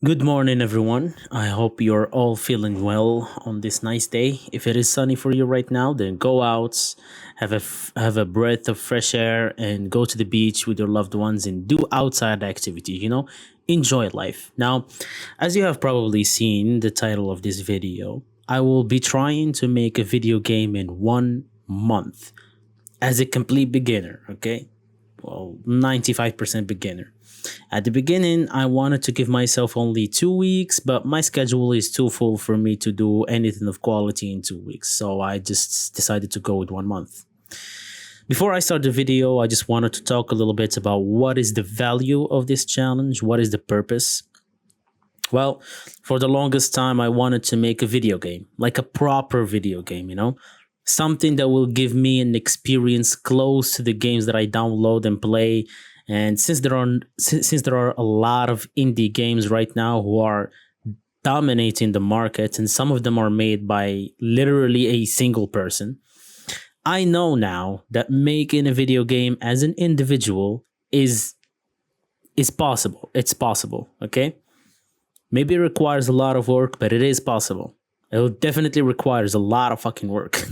Good morning, everyone. I hope you're all feeling well on this nice day. If it is sunny for you right now, then go out, have a breath of fresh air, and go to the beach with your loved ones and do outside activity. Enjoy life. Now, as you have probably seen the title of this video, I will be trying to make a video game in 1 month as a complete beginner. Okay, well, 95% beginner. At the beginning, I wanted to give myself only 2 weeks, but my schedule is too full for me to do anything of quality in 2 weeks. So I just decided to go with 1 month. Before I start the video, I just wanted to talk a little bit about what is the value of this challenge, what is the purpose. Well, for the longest time, I wanted to make a video game, like a proper video game, something that will give me an experience close to the games that I download and play. And since there are a lot of indie games right now who are dominating the market, and some of them are made by literally a single person, I know now that making a video game as an individual is possible. It's possible, okay? Maybe it requires a lot of work, but it is possible. It definitely requires a lot of fucking work.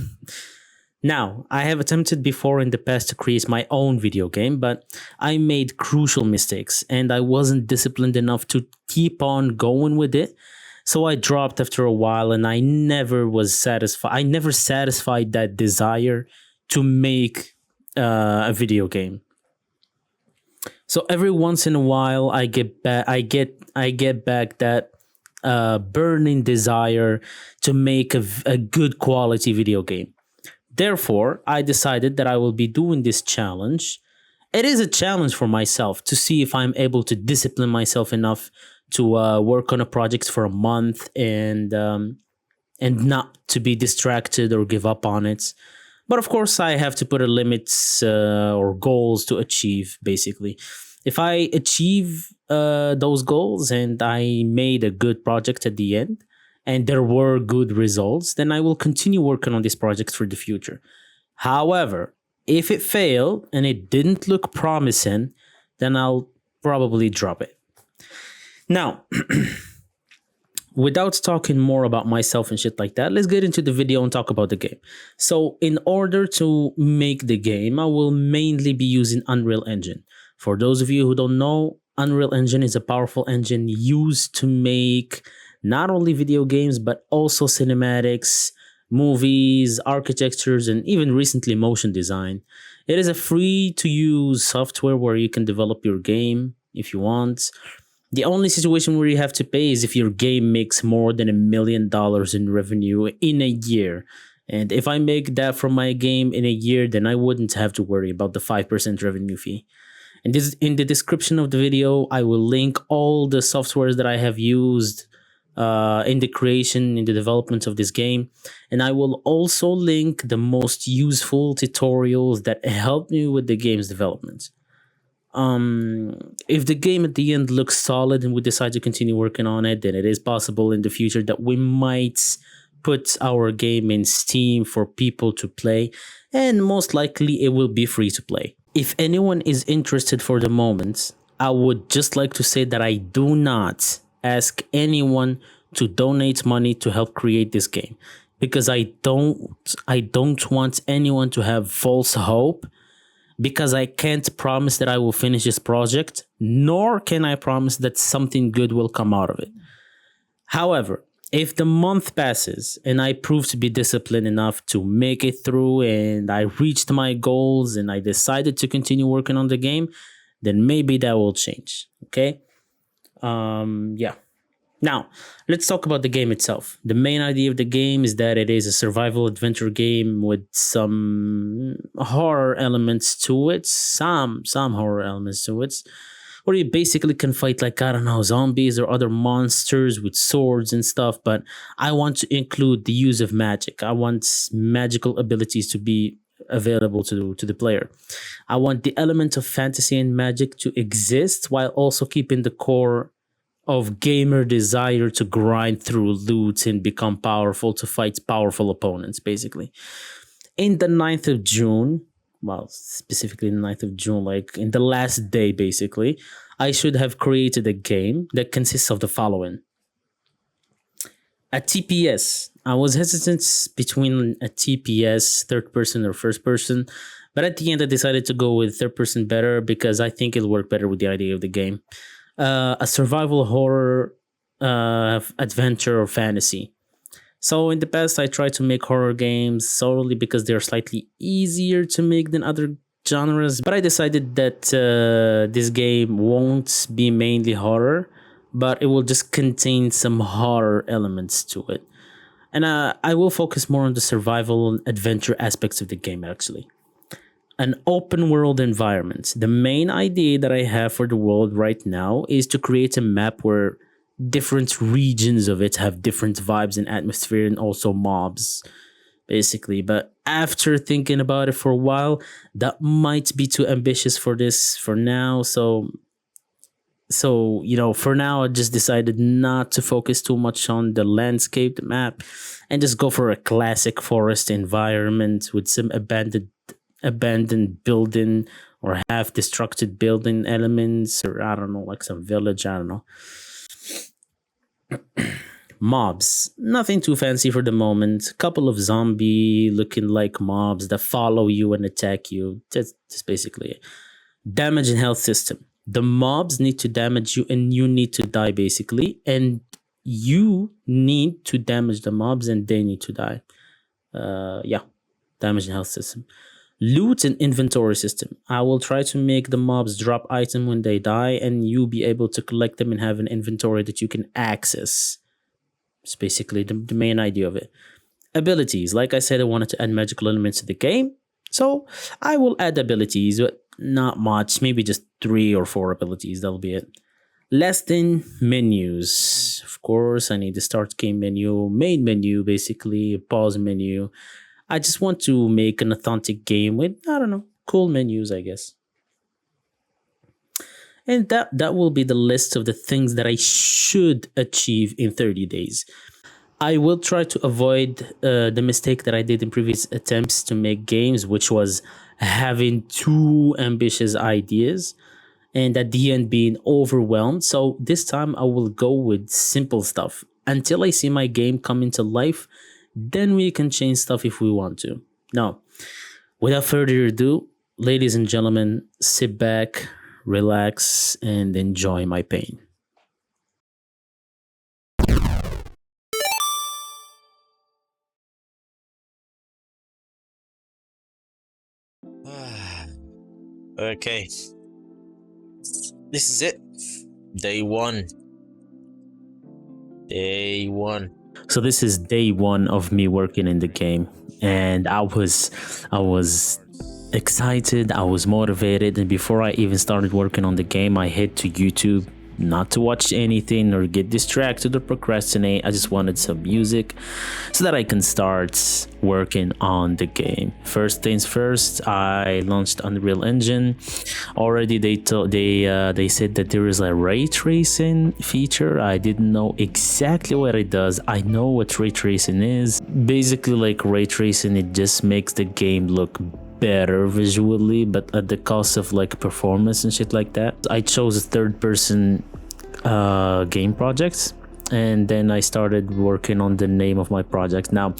Now, I have attempted before in the past to create my own video game, but I made crucial mistakes and I wasn't disciplined enough to keep on going with it. So I dropped after a while and I never was satisfied. I never satisfied that desire to make a video game. So every once in a while I get back that burning desire to make a good quality video game. Therefore, I decided that I will be doing this challenge. It is a challenge for myself to see if I'm able to discipline myself enough to work on a project for a month and not to be distracted or give up on it. But of course, I have to put a limits or goals to achieve, basically. If I achieve those goals and I made a good project at the end, and there were good results, then I will continue working on this project for the future. However, if it failed and it didn't look promising, then I'll probably drop it. Now, without talking more about myself and shit like that, let's get into the video and talk about the game. So in order to make the game, I will mainly be using Unreal Engine. For those of you who don't know, Unreal Engine is a powerful engine used to make not only video games, but also cinematics, movies, architectures, and even recently motion design. It is a free to use software where you can develop your game if you want. The only situation where you have to pay is if your game makes more than $1 million in revenue in a year. And if I make that from my game in a year, then I wouldn't have to worry about the 5% revenue fee. And this in the description of the video, I will link all the softwares that I have used in the development of this game, and I will also link the most useful tutorials that helped me with the game's development. If the game at the end looks solid and we decide to continue working on it, then it is possible in the future that we might put our game in Steam for people to play, and most likely it will be free to play. If anyone is interested for the moment, I would just like to say that I do not ask anyone to donate money to help create this game, because I don't want anyone to have false hope, because I can't promise that I will finish this project, nor can I promise that something good will come out of it. However, if the month passes and I prove to be disciplined enough to make it through and I reached my goals and I decided to continue working on the game, then maybe that will change. Okay. Yeah. Now, let's talk about the game itself. The main idea of the game is that it is a survival adventure game with some horror elements to it, some horror elements to it, where you basically can fight, like, I don't know, zombies or other monsters with swords and stuff. But I want to include the use of magic. I want magical abilities to be available to the player. I want the element of fantasy and magic to exist while also keeping the core of gamer desire to grind through loot and become powerful to fight powerful opponents, basically. In the 9th of June, well, specifically the 9th of June, like in the last day, basically, I should have created a game that consists of the following: a TPS. I was hesitant between a TPS, third person or first person, but at the end I decided to go with third person better because I think it'll work better with the idea of the game. A survival horror, adventure, or fantasy. So in the past, I tried to make horror games solely because they're slightly easier to make than other genres. But I decided that this game won't be mainly horror, but it will just contain some horror elements to it. And I will focus more on the survival and adventure aspects of the game, actually. An open world environment. The main idea that I have for the world right now is to create a map where different regions of it have different vibes and atmosphere and also mobs, basically. But after thinking about it for a while, that might be too ambitious for this for now. So for now I just decided not to focus too much on the landscape, the map, and just go for a classic forest environment with some abandoned building or half destructed building elements, or I don't know, like some village, I don't know. Mobs, nothing too fancy for the moment. Couple of zombie looking like mobs that follow you and attack you. That's basically it. Damage and health system. The mobs need to damage you and you need to die, basically, and you need to damage the mobs and they need to die. Yeah, damage and health system. Loot and inventory system. I will try to make the mobs drop item when they die and you be able to collect them and have an inventory that you can access. It's basically the main idea of it. Abilities. Like I said, I wanted to add magical elements to the game. So I will add abilities, but not much. Maybe just 3 or 4 abilities. That'll be it. Last thing, menus. Of course, I need the start game menu, main menu, basically, a pause menu. I just want to make an authentic game with, I don't know, cool menus, I guess. And that will be the list of the things that I should achieve in 30 days. I will try to avoid the mistake that I did in previous attempts to make games, which was having too ambitious ideas and at the end being overwhelmed. So this time I will go with simple stuff until I see my game come into life. Then we can change stuff if we want to. Now, without further ado, ladies and gentlemen, sit back, relax, and enjoy my pain. Okay. This is it. Day one. Day one. So this is day one of me working in the game, and I was excited, I was motivated, and before I even started working on the game, I hit to YouTube, not to watch anything or get distracted or procrastinate. I just wanted some music so that I can start working on the game. First things first, I launched Unreal Engine. Already they said that there is a ray tracing feature. I didn't know exactly what it does. I know what ray tracing is. Basically, like ray tracing, it just makes the game look better visually, but at the cost of like performance and shit like that. I chose a third person game project, and then I started working on the name of my project. Now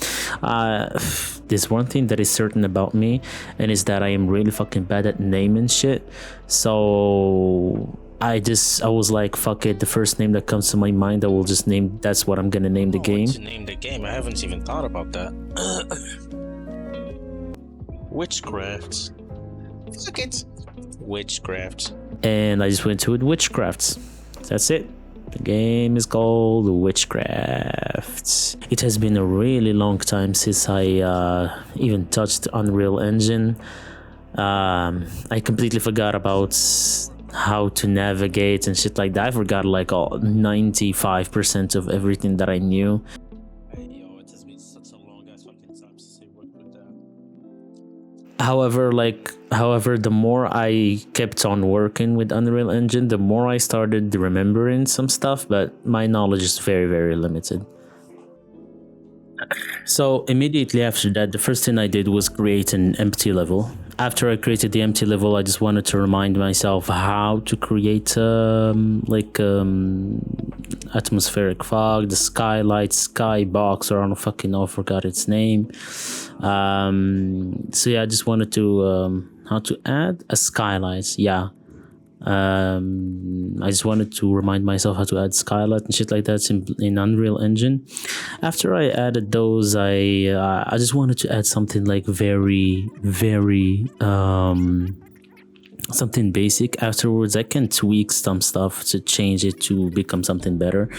there's one thing that is certain about me, and is that I am really fucking bad at naming shit. So I was like, fuck it, the first name that comes to my mind, I will just name. That's what I'm gonna name the game. To name the game, I haven't even thought about that. Witchcraft. Fuck it. Witchcraft. And I just went to it, Witchcraft. That's it. The game is called Witchcraft. It has been a really long time since I even touched Unreal Engine. I completely forgot about how to navigate and shit like that. I forgot like 95% of everything that I knew. However, the more I kept on working with Unreal Engine, the more I started remembering some stuff, but my knowledge is very, very limited. So immediately after that, the first thing I did was create an empty level. after I created the empty level, I just wanted to remind myself how to create atmospheric fog, the skylight, skybox, or I don't fucking know, I forgot its name. So yeah, I just wanted to how to add a skylight. Yeah, I just wanted to remind myself how to add skylight and shit like that in Unreal Engine. After I added those, I just wanted to add something like very something basic. Afterwards, I can tweak some stuff to change it to become something better.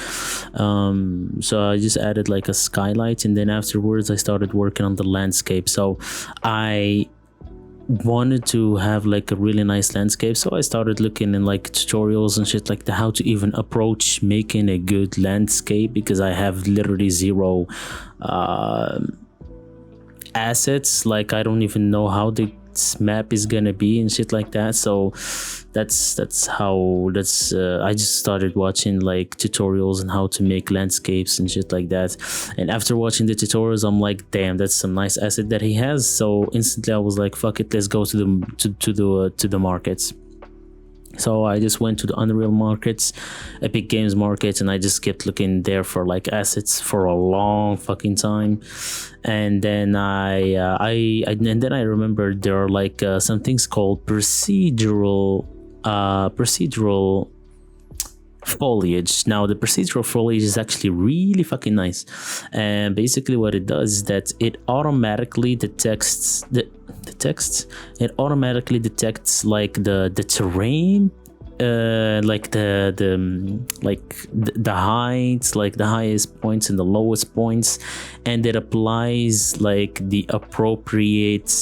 So I just added like a skylight, and then afterwards I started working on the landscape. So I wanted to have like a really nice landscape, so I started looking in like tutorials and shit like that, how to even approach making a good landscape, because I have literally zero assets. Like I don't even know how the map is gonna be and shit like that. So that's how I just started watching like tutorials on how to make landscapes and shit like that. And after watching the tutorials, I'm like, damn, that's some nice asset that he has. So instantly I was like, fuck it, let's go to the markets. So I just went to the Unreal markets, Epic Games markets, and I just kept looking there for like assets for a long fucking time. And then and then I remembered there are like some things called procedural foliage. Now the procedural foliage is actually really fucking nice, and basically what it does is that it automatically detects the text. It automatically detects like the terrain, like the heights, like the highest points and the lowest points, and it applies like the appropriate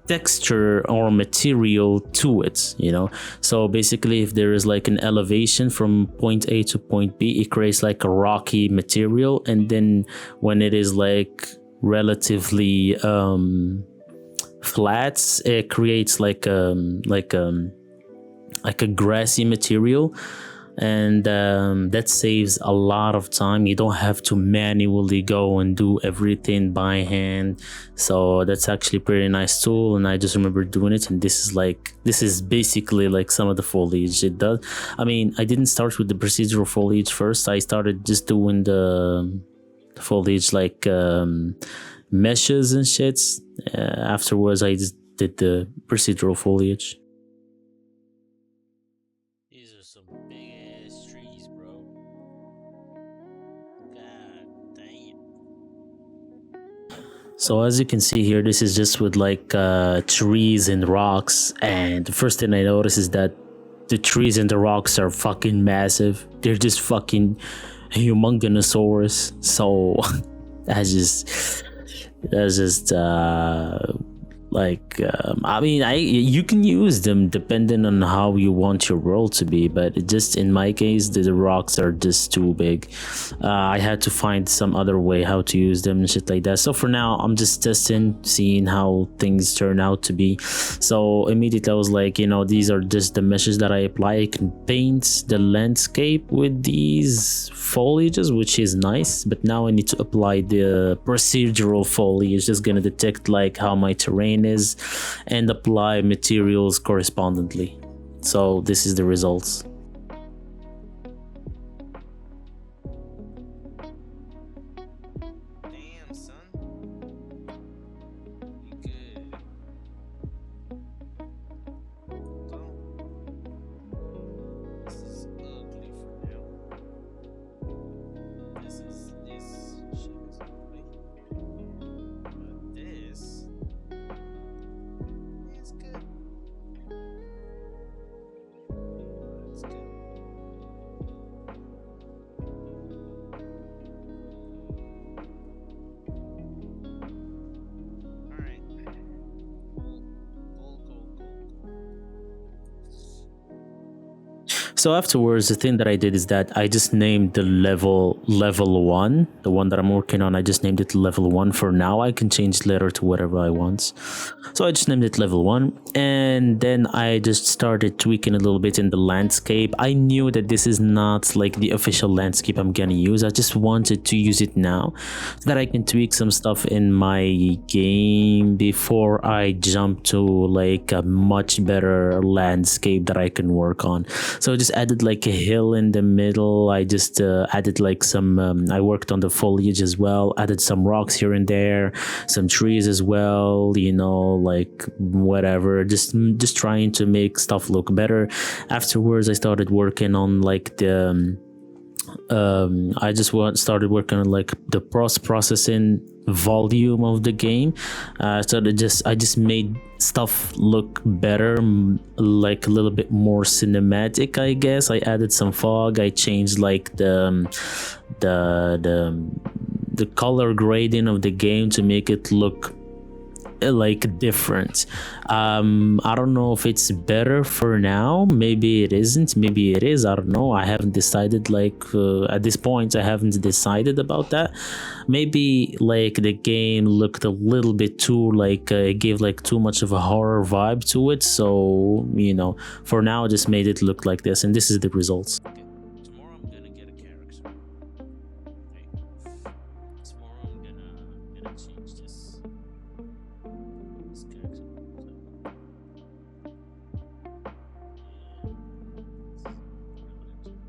texture or material to it, you know. So basically, if there is like an elevation from point A to point B, it creates like a rocky material, and then when it is like relatively flat, it creates like a grassy material. And that saves a lot of time. You don't have to manually go and do everything by hand. So that's actually a pretty nice tool, and I just remember doing it. And this is basically like some of the foliage it does. I mean, I didn't start with the procedural foliage first. I started just doing the foliage like meshes and shits. Afterwards I just did the procedural foliage. These are some big ass trees, bro. God damn. So as you can see here, this is just with like trees and rocks, and the first thing I notice is that the trees and the rocks are fucking massive. They're just fucking humongousaurus. So that's just I mean, you can use them depending on how you want your world to be, but just in my case, the rocks are just too big. I had to find some other way how to use them and shit like that. So for now, I'm just testing, seeing how things turn out to be. So immediately I was like, you know, these are just the meshes that I apply. I can paint the landscape with these foliages, which is nice, but now I need to apply the procedural foliage. Just gonna detect like how my terrain is and apply materials correspondingly. So this is the results. Damn, son. You good? Hold on. This is ugly for now. This shit is ugly. But this is good. Let's So afterwards, the thing that I did is that I just named the level one, the one that I'm working on. I just named it level one for now. I can change later to whatever I want. So I just named it level one, and then I just started tweaking a little bit in the landscape. I knew that this is not like the official landscape I'm gonna use. I just wanted to use it now so that I can tweak some stuff in my game before I jump to like a much better landscape that I can work on. So I just added like a hill in the middle. I just added like some I worked on the foliage as well, added some rocks here and there, some trees as well, you know, like whatever, just trying to make stuff look better. Afterwards I started working on like the started working on like the processing volume of the game. I just made stuff look better, like a little bit more cinematic, I guess. I added some fog. I changed like the color grading of the game to make it look like different. I don't know if it's better for now. Maybe it isn't, maybe it is. I don't know. I haven't decided. Like at this point I haven't decided about that. Maybe like the game looked a little bit too like it gave like too much of a horror vibe to it, so you know, for now I just made it look like this, and this is the results. Okay. Tomorrow I'm gonna get a character. Okay. Tomorrow I'm gonna change this character.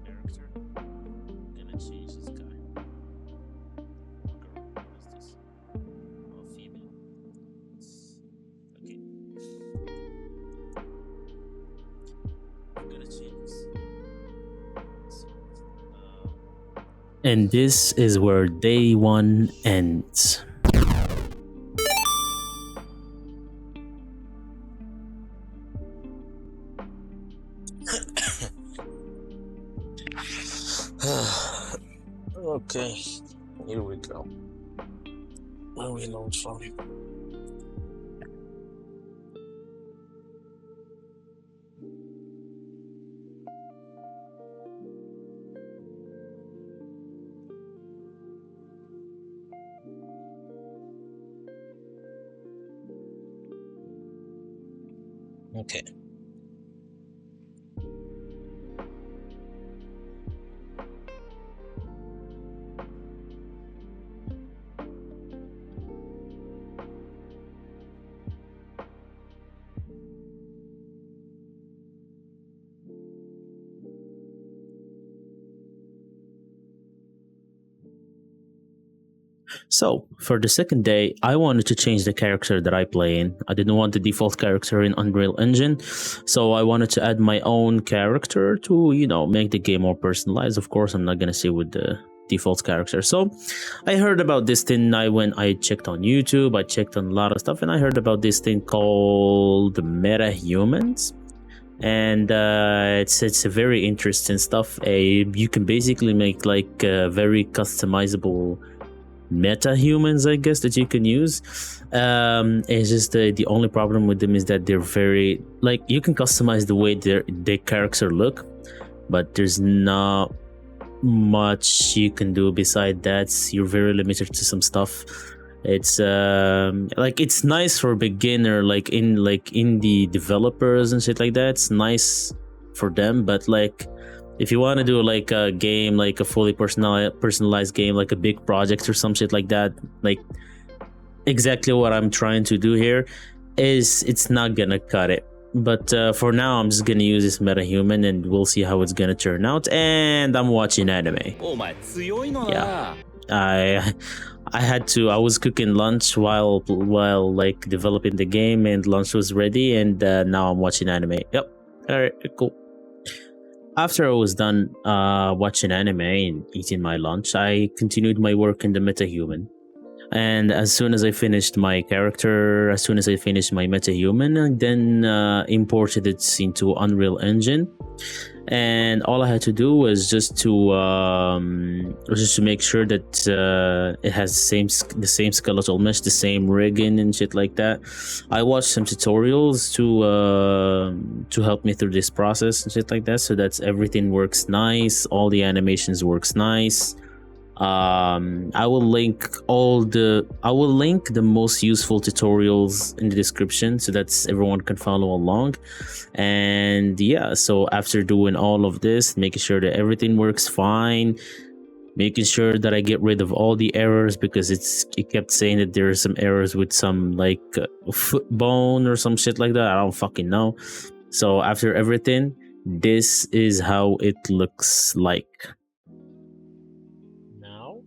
Character. I'm gonna change this guy. Girl, what is this? Oh, female. Okay. I'm gonna change this. So, And this is where day one ends. okay, here we go. Where we load from? Okay. So, for the second day, I wanted to change the character that I play in. I didn't want the default character in Unreal Engine, so I wanted to add my own character to, you know, make the game more personalized. Of course, I'm not going to stay with the default character. So, I heard about this thing. I checked on YouTube, I checked on a lot of stuff, and I heard about this thing called Metahumans. And it's a very interesting stuff. You can basically make like very customizable metahumans, I guess, that you can use. It's just the only problem with them is that they're very like, you can customize the way their character look, but there's not much you can do beside that. You're very limited to some stuff. It's like, it's nice for beginner, like indie developers and shit like that. It's nice for them, but like if you want to do like a game, like a fully personalized game, like a big project or some shit like that, like exactly what I'm trying to do here, it's not gonna cut it. But for now, I'm just gonna use this metahuman, and we'll see how it's gonna turn out. And I'm watching anime. Yeah, I was cooking lunch while like developing the game, and lunch was ready, and now I'm watching anime. Yep. All right, cool. After I was done watching anime and eating my lunch, I continued my work in the Metahuman. And as soon as I finished my character, as soon as I finished my metahuman, I then imported it into Unreal Engine. And all I had to do was just to make sure that it has the same skeletal mesh, the same rigging and shit like that. I watched some tutorials to help me through this process and shit like that, so that everything works nice, all the animations works nice. I will link the most useful tutorials in the description so that everyone can follow along. And yeah, so after doing all of this, making sure that everything works fine, making sure that I get rid of all the errors, because it kept saying that there are some errors with some like foot bone or some shit like that. I don't fucking know. So after everything, this is how it looks like now.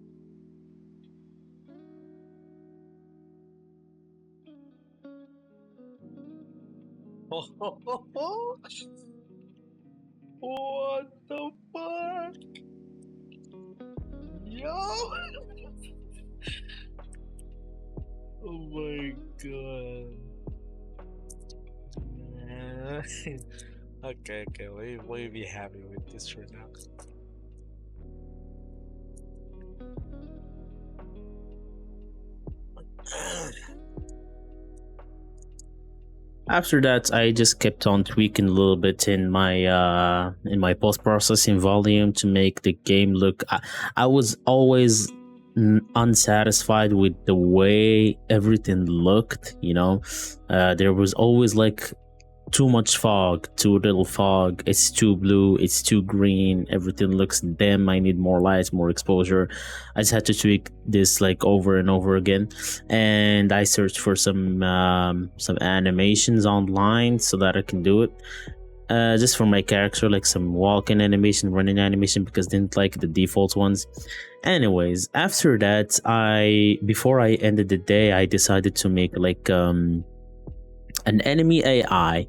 What the fuck? Yo! Oh my god. Okay, okay, we be happy with this right now. After that, I just kept on tweaking a little bit in my post processing volume to make the game look. I was always unsatisfied with the way everything looked. There was always like too much fog, too little fog. It's too blue, it's too green. Everything looks dim. I need more light, more exposure. I just had to tweak this like over and over again, and I searched for some animations online so that I can do it. Just for my character, like some walking animation, running animation, because I didn't like the default ones. Anyways, after that, before I ended the day, I decided to make like an enemy AI.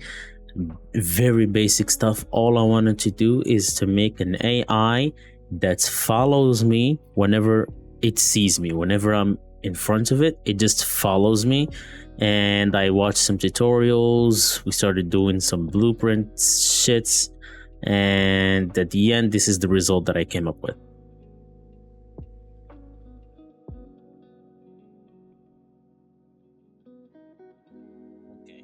Very basic stuff. All I wanted to do is to make an AI that follows me whenever it sees me. Whenever I'm in front of it, it just follows me. And I watched some tutorials. We started doing some blueprint shits. And at the end, this is the result that I came up with. Okay.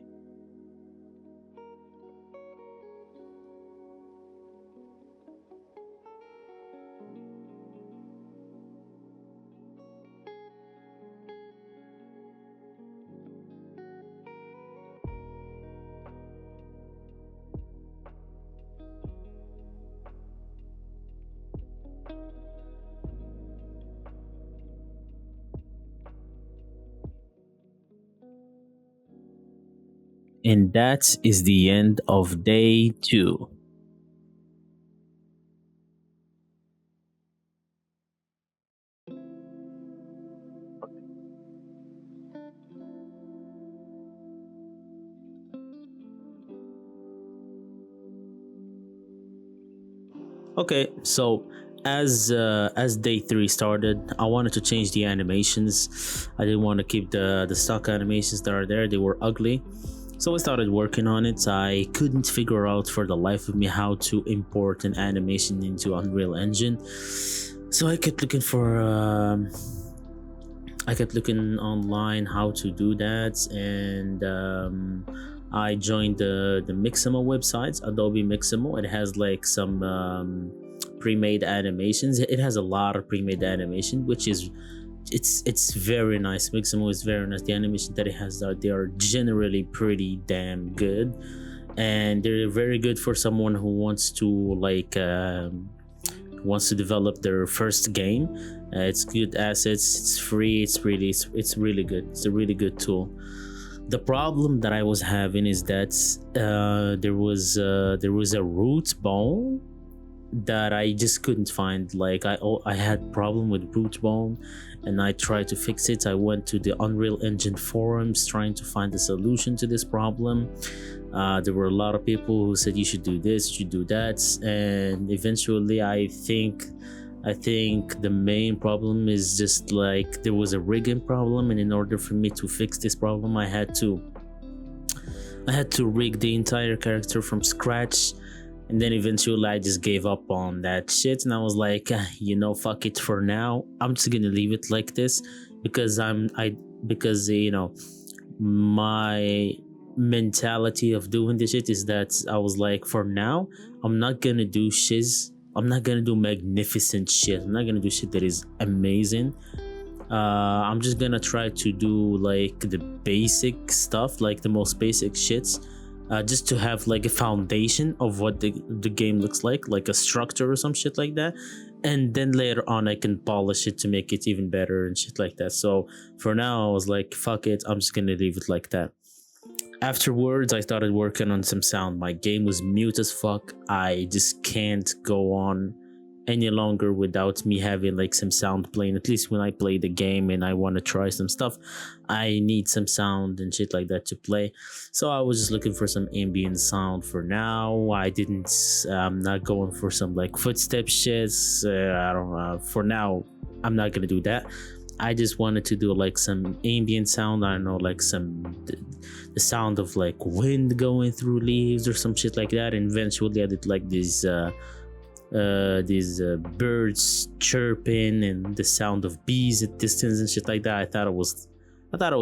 And that is the end of day 2. Okay, so as day 3 started, I wanted to change the animations. I didn't want to keep the stock animations that are there. They were ugly. So I started working on it. I couldn't figure out for the life of me how to import an animation into Unreal Engine. So I kept looking online how to do that, and I joined the Mixamo websites, Adobe Mixamo. It has like some pre-made animations. It has a lot of pre-made animation, which is it's very nice. Mixamo is very nice. The animation that it has, they are generally pretty damn good, and they're very good for someone who wants to develop their first game. It's good assets. It's free. It's really good. It's a really good tool. The problem that I was having is that there was a root bone that I just couldn't find. Like I had problem with root bone, and I tried to fix it. I went to the Unreal Engine forums trying to find a solution to this problem. There were a lot of people who said you should do this, you should do that, and eventually I think I think the main problem is just like there was a rigging problem, and in order for me to fix this problem, I had to rig the entire character from scratch. And then eventually I just gave up on that shit, and I was like, fuck it for now. I'm just gonna leave it like this because my mentality of doing this shit is that I was like, for now, I'm not gonna do shiz. I'm not gonna do magnificent shit. I'm not gonna do shit that is amazing. I'm just gonna try to do like the basic stuff, like the most basic shits, just to have like a foundation of what the game looks like a structure or some shit like that. And then later on, I can polish it to make it even better and shit like that. So for now, I was like, fuck it, I'm just gonna leave it like that. Afterwards, I started working on some sound. My game was mute as fuck. I just can't go on any longer without me having like some sound playing. At least when I play the game and I want to try some stuff, I need some sound and shit like that to play. So I was just looking for some ambient sound for now. I'm not going for some like footstep shits. I don't know. For now, I'm not gonna do that. I just wanted to do like some ambient sound. I don't know, like the sound of like wind going through leaves or some shit like that. And eventually I did like these birds chirping and the sound of bees at distance and shit like that. I thought it was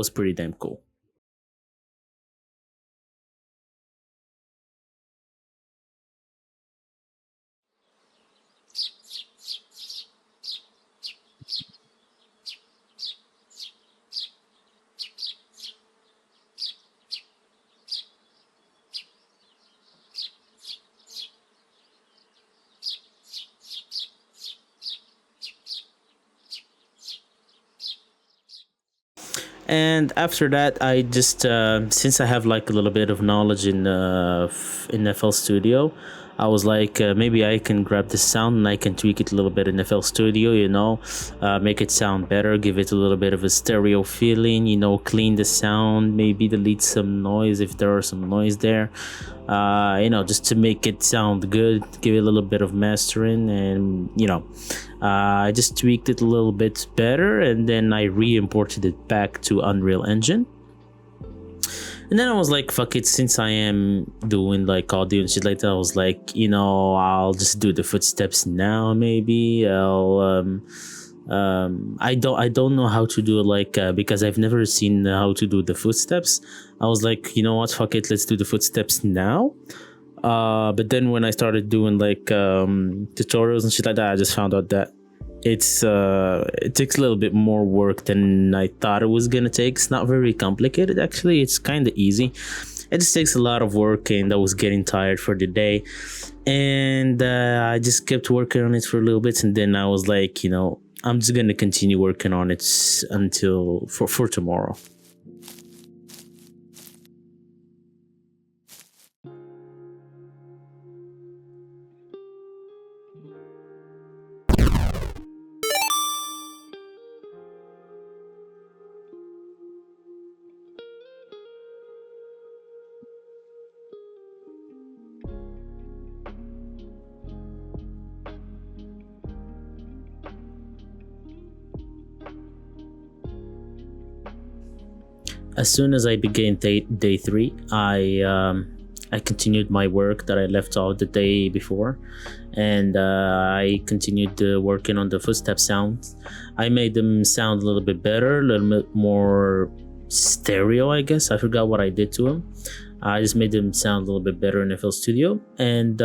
pretty damn cool. And after that, I just since I have like a little bit of knowledge in FL Studio, I was like, maybe I can grab this sound and I can tweak it a little bit in FL Studio, make it sound better, give it a little bit of a stereo feeling, clean the sound, maybe delete some noise if there are some noise there, just to make it sound good, give it a little bit of mastering, and I just tweaked it a little bit better, and then I re-imported it back to Unreal Engine. And then I was like, fuck it, since I am doing like audio and shit like that, I was like, I'll just do the footsteps now. Maybe I don't know how to do it, like because I've never seen how to do the footsteps. I was like, you know what, fuck it, let's do the footsteps now. But then when I started doing like tutorials and shit like that, I just found out that it takes a little bit more work than I thought it was gonna take. It's not very complicated, actually. It's kind of easy. It just takes a lot of work, and I was getting tired for the day, and I just kept working on it for a little bit, and then I was like, I'm just gonna continue working on it until for tomorrow. As soon as I began day 3, I continued my work that I left off the day before, and I continued working on the footstep sounds. I made them sound a little bit better, a little bit more stereo, I guess. I forgot what I did to them. I just made them sound a little bit better in FL Studio, and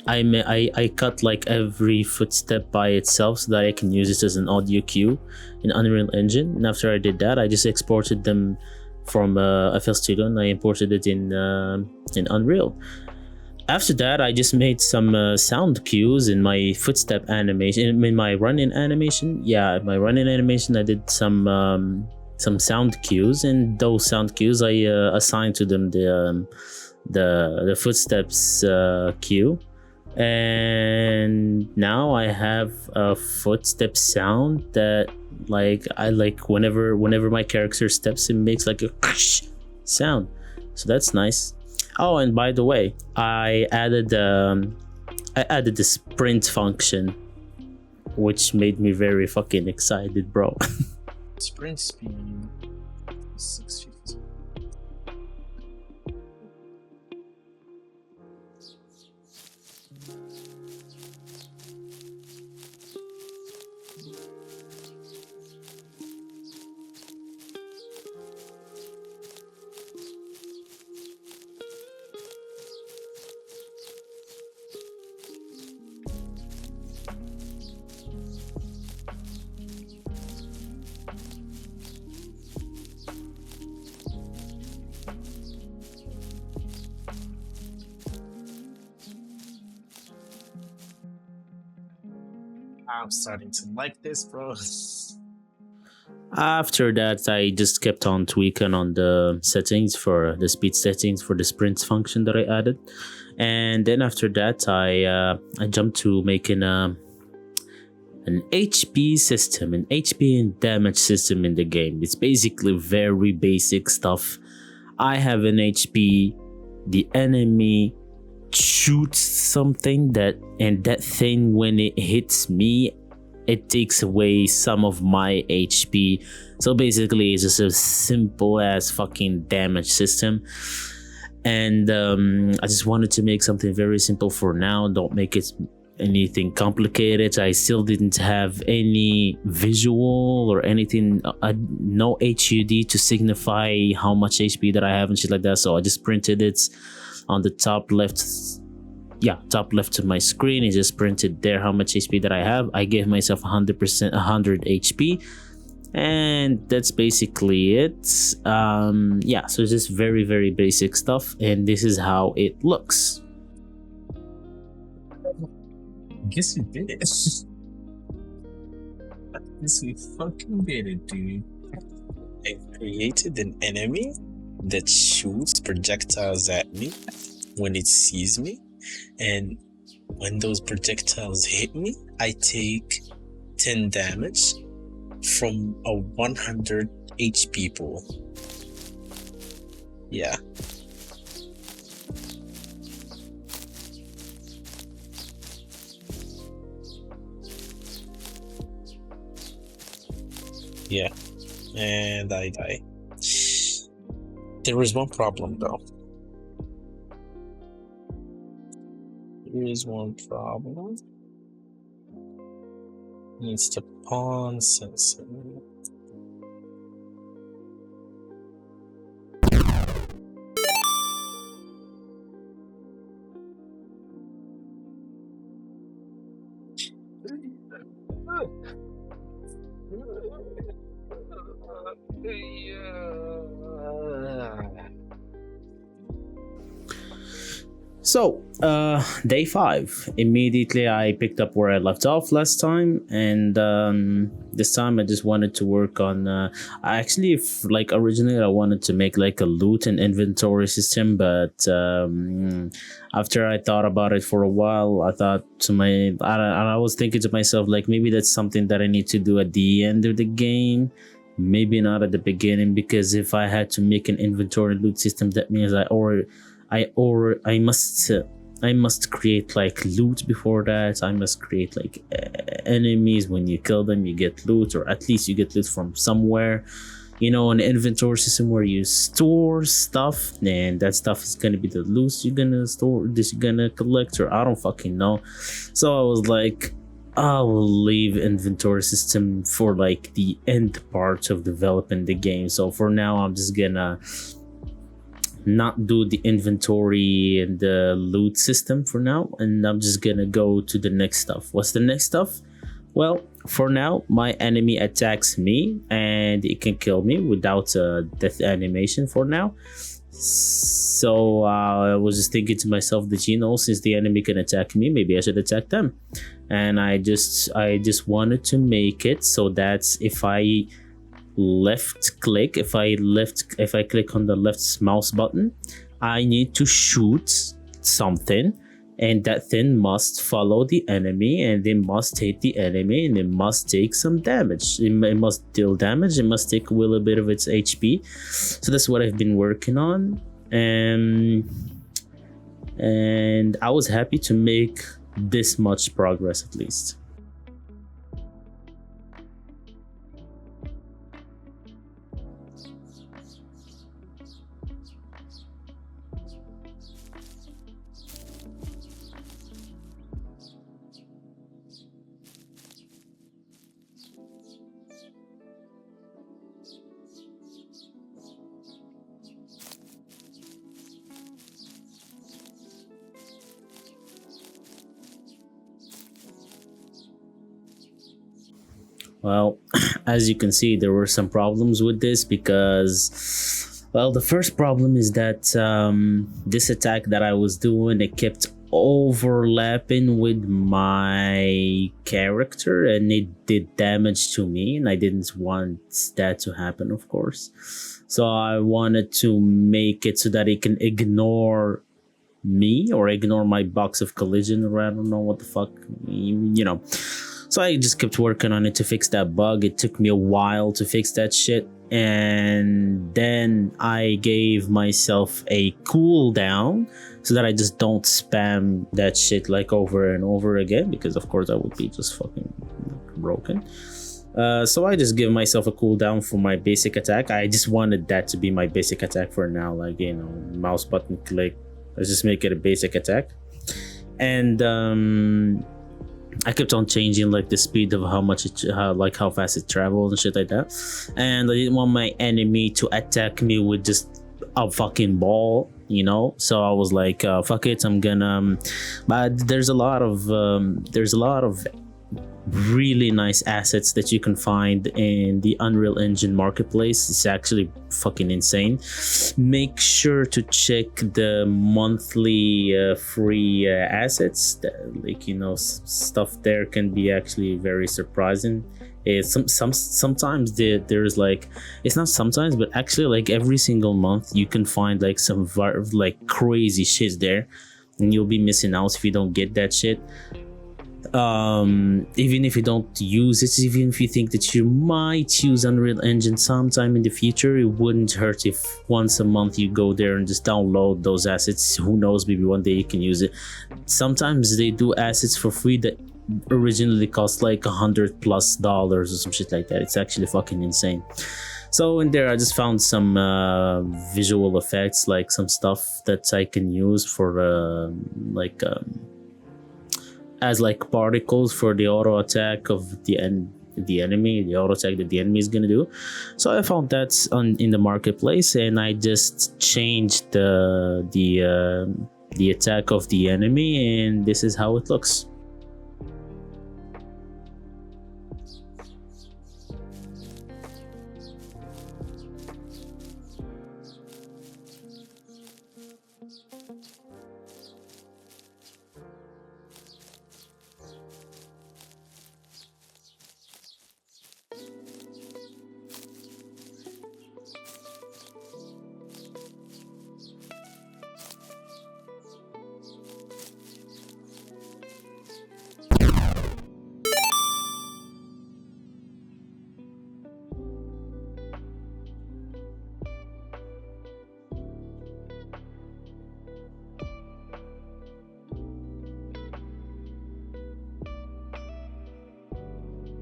I cut like every footstep by itself so that I can use it as an audio cue in Unreal Engine. And after I did that, I just exported them from FL Studio and I imported it in Unreal. After that, I just made some sound cues in my footstep animation, in my running animation. Yeah, my running animation, I did some sound cues, and those sound cues I assigned to them the footsteps cue. And now I have a footstep sound that I like whenever my character steps, it makes like a sound. So that's nice. Oh, and by the way, I added the sprint function, which made me very fucking excited, bro. Sprint speed 650. I'm starting to like this, bro. After that, I just kept on tweaking on the settings for the speed settings for the sprint function that I added, and then after that, I jumped to making an HP system, an HP and damage system in the game. It's basically very basic stuff. I have an HP, the enemy shoots something and that thing, when it hits me, it takes away some of my HP. So basically it's just a simple as fucking damage system. And I just wanted to make something very simple for now. Don't make it anything complicated. I still didn't have any visual or anything, no HUD to signify how much HP that I have and shit like that. So I just printed it on the top left of my screen. It just printed there how much HP that I have. I gave myself 100% 100 HP, and that's basically it. Yeah, so it's just very, very basic stuff, and this is how it looks. Guess we did it. Guess we fucking did it, dude. I created an enemy that shoots projectiles at me when it sees me, and when those projectiles hit me, I take 10 damage from a 100 HP pool. Yeah. Yeah, and I die. There is one problem though. There is one problem. Needs to pawn sensor. So, day 5. Immediately I picked up where I left off last time, and this time I just wanted to work on. I actually, originally, I wanted to make like a loot and inventory system, but after I thought about it for a while, I thought I was thinking to myself, like, maybe that's something that I need to do at the end of the game. Maybe not at the beginning, because if I had to make an inventory loot system, that means I must create like loot before that. I must create like enemies. When you kill them, you get loot, or at least you get loot from somewhere. You know, an inventory system where you store stuff, and that stuff is gonna be the loot you're gonna store, this you're gonna collect, or I don't fucking know. So I was like, I will leave inventory system for like the end part of developing the game. So for now, I'm just gonna not do the inventory and the loot system for now, and I'm just gonna go to the next stuff. What's the next stuff? Well, for now, my enemy attacks me and it can kill me without a death animation for now. So I was just thinking to myself that, you know, since the enemy can attack me, maybe I should attack them. And I just wanted to make it so that if I click on the left mouse button, I need to shoot something, and that thing must follow the enemy, and they must hit the enemy, and it must take some damage. It must deal damage. It must take a little bit of its HP. So that's what I've been working on. And and I was happy to make this much progress at least. Well, as you can see, there were some problems with this because, well, the first problem is that this attack that I was doing, it kept overlapping with my character and it did damage to me, and I didn't want that to happen, of course. So I wanted to make it so that it can ignore me or ignore my box of collision, or I don't know what the fuck, you know. So I just kept working on it to fix that bug. It took me a while to fix that shit. And then I gave myself a cooldown so that I just don't spam that shit like over and over again, because of course I would be just fucking broken. So I just give myself a cooldown for my basic attack. I just wanted that to be my basic attack for now, like, you know, mouse button click. Let's just make it a basic attack. And I kept on changing like the speed of how much it, how fast it travels and shit like that. And I didn't want my enemy to attack me with just a fucking ball, you know. So I was like, fuck it, I'm gonna. But there's a lot of really nice assets that you can find in the Unreal Engine marketplace. It's actually fucking insane. Make sure to check the monthly free assets that, like, you know, stuff there can be actually very surprising. Sometimes there's like, it's not sometimes, but actually like every single month you can find like some like crazy shit there, and you'll be missing out if you don't get that shit. Even if you don't use it, even if you think that you might use Unreal Engine sometime in the future, it wouldn't hurt if once a month you go there and just download those assets. Who knows, maybe one day you can use it. Sometimes they do assets for free that originally cost like $100+ or some shit like that. It's actually fucking insane. So in there I just found some visual effects, like some stuff that I can use for as like particles for the auto attack of the enemy, the auto attack that the enemy is gonna do. So I found that in the marketplace, and I just changed the attack of the enemy, and this is how it looks.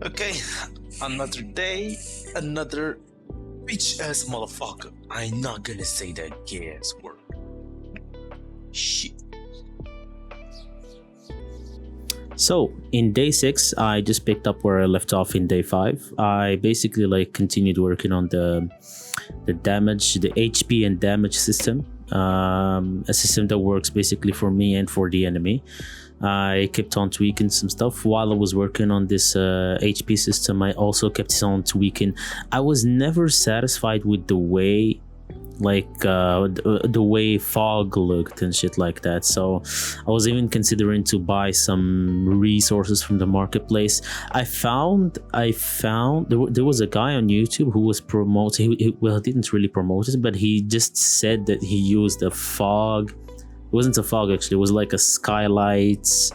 Okay, another day, another bitch ass motherfucker. I'm not gonna say that gay ass word. Shit. So in day 6, I just picked up where I left off in day 5. I basically like continued working on the damage, the HP and damage system, a system that works basically for me and for the enemy. I kept on tweaking some stuff while I was working on this HP system. I also kept on tweaking. I was never satisfied with the way, like the way fog looked and shit like that. So I was even considering to buy some resources from the marketplace. I found there was a guy on YouTube who was promoting. Well, he didn't really promote it, but he just said that he used a fog. It wasn't a fog actually, it was like a skylights,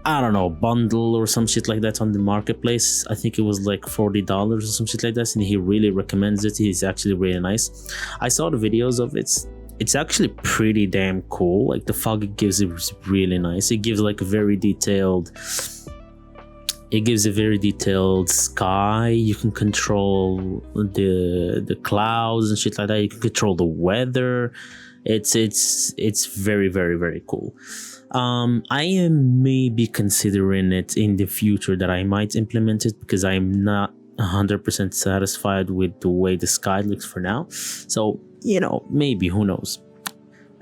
I don't know, bundle or some shit like that on the marketplace. I think it was like $40 or some shit like that, and he really recommends it. He's actually really nice. I saw the videos of it. it's actually pretty damn cool. Like the fog it gives is really nice. It gives like a very detailed. It gives a very detailed sky. You can control the clouds and shit like that. You can control the weather. It's very very very cool. I am maybe considering it in the future that I might implement it because I'm not 100% satisfied with the way the sky looks for now. So maybe, who knows.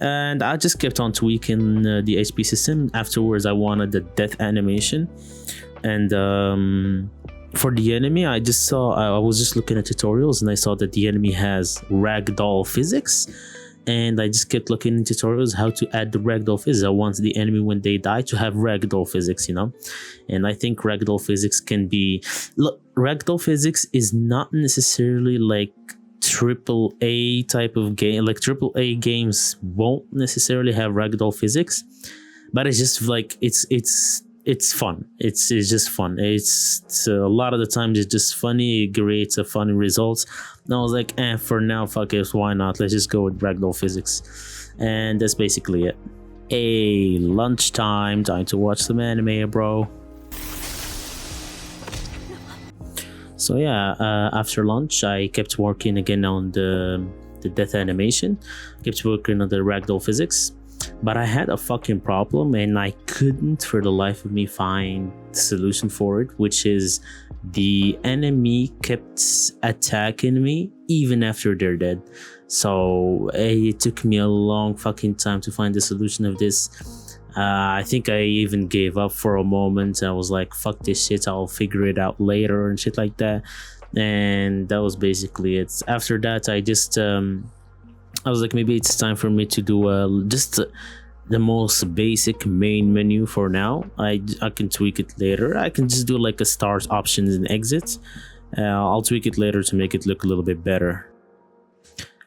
And I just kept on tweaking the HP system. Afterwards I wanted the death animation, and for the enemy I was just looking at tutorials and I saw that the enemy has ragdoll physics, and I just kept looking in tutorials how to add the ragdoll physics. I want the enemy when they die to have ragdoll physics, and I think ragdoll physics can be ragdoll physics is not necessarily like triple A type of game. Like triple A games won't necessarily have ragdoll physics, but it's just like it's fun. It's just fun. It's a lot of the times it's just funny. It creates a funny results. And I was like, for now, fuck it, why not? Let's just go with ragdoll physics, and that's basically it. Hey, lunchtime, time to watch some anime, bro. So yeah, after lunch, I kept working again on the death animation. Kept working on the ragdoll physics. But I had a fucking problem and I couldn't for the life of me find the solution for it, which is the enemy kept attacking me even after they're dead. So it took me a long fucking time to find the solution of this. I think I even gave up for a moment. I was like, fuck this shit, I'll figure it out later and shit like that. And that was basically it. After that, I was like, maybe it's time for me to do just the most basic main menu for now. I can tweak it later. I can just do like a start, options, and exit. I'll tweak it later to make it look a little bit better.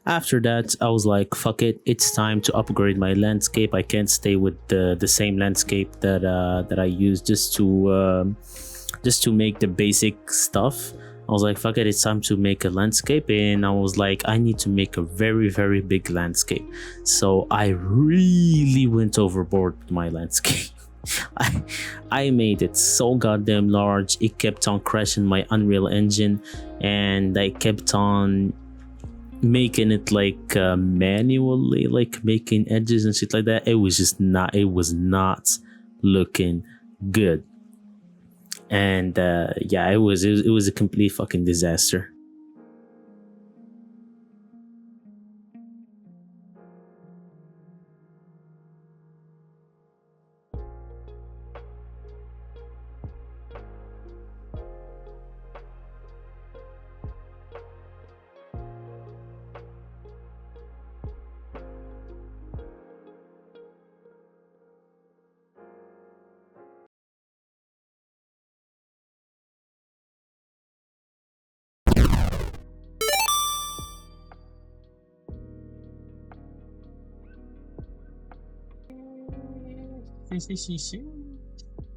After that, I was like, fuck it, it's time to upgrade my landscape. I can't stay with the same landscape that I use just to make the basic stuff. I was like, fuck it, it's time to make a landscape. And I was like, I need to make a very, very big landscape. So I really went overboard with my landscape. I made it so goddamn large. It kept on crashing my Unreal Engine, and I kept on making it like manually, like making edges and shit like that. It was not looking good. And yeah, it was a complete fucking disaster.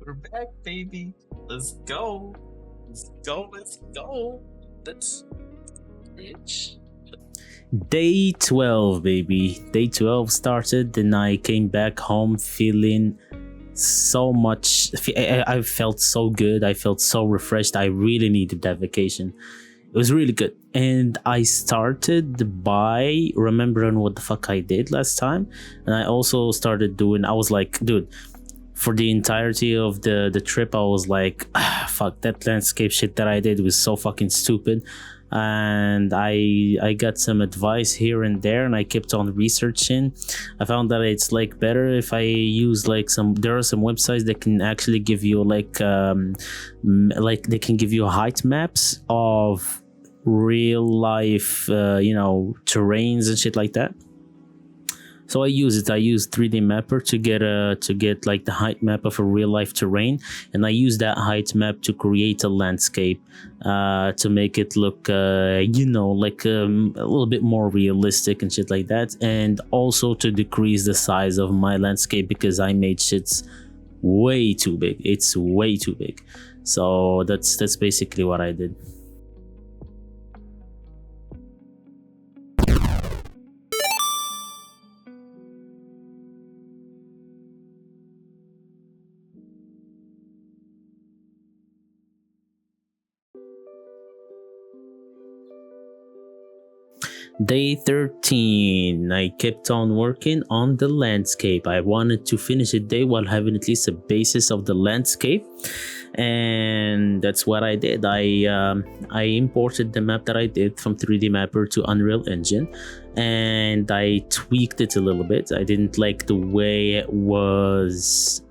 We're back, baby. Let's go. Let's go. Let's go. That's rich. Day 12, baby. Day 12 started, and I came back home feeling so much. I felt so good. I felt so refreshed. I really needed that vacation. It was really good. And I started by remembering what the fuck I did last time. And I also started doing, I was like, dude, for the entirety of the trip, I was like, fuck, that landscape shit that I did was so fucking stupid. And I got some advice here and there, and I kept on researching. I found that it's like better if I use like there are some websites that can actually give you like they can give you height maps of real life terrains and shit like that. So I use 3D Mapper to get like the height map of a real life terrain, and I use that height map to create a landscape to make it look like a little bit more realistic and shit like that, and also to decrease the size of my landscape because I made shits way too big. It's way too big. So that's basically what I did. Day 13, I kept on working on the landscape. I wanted to finish a day while having at least a basis of the landscape, and that's what I did. I imported the map that I did from 3D Mapper to Unreal Engine, and I tweaked it a little bit. I didn't like the way it was.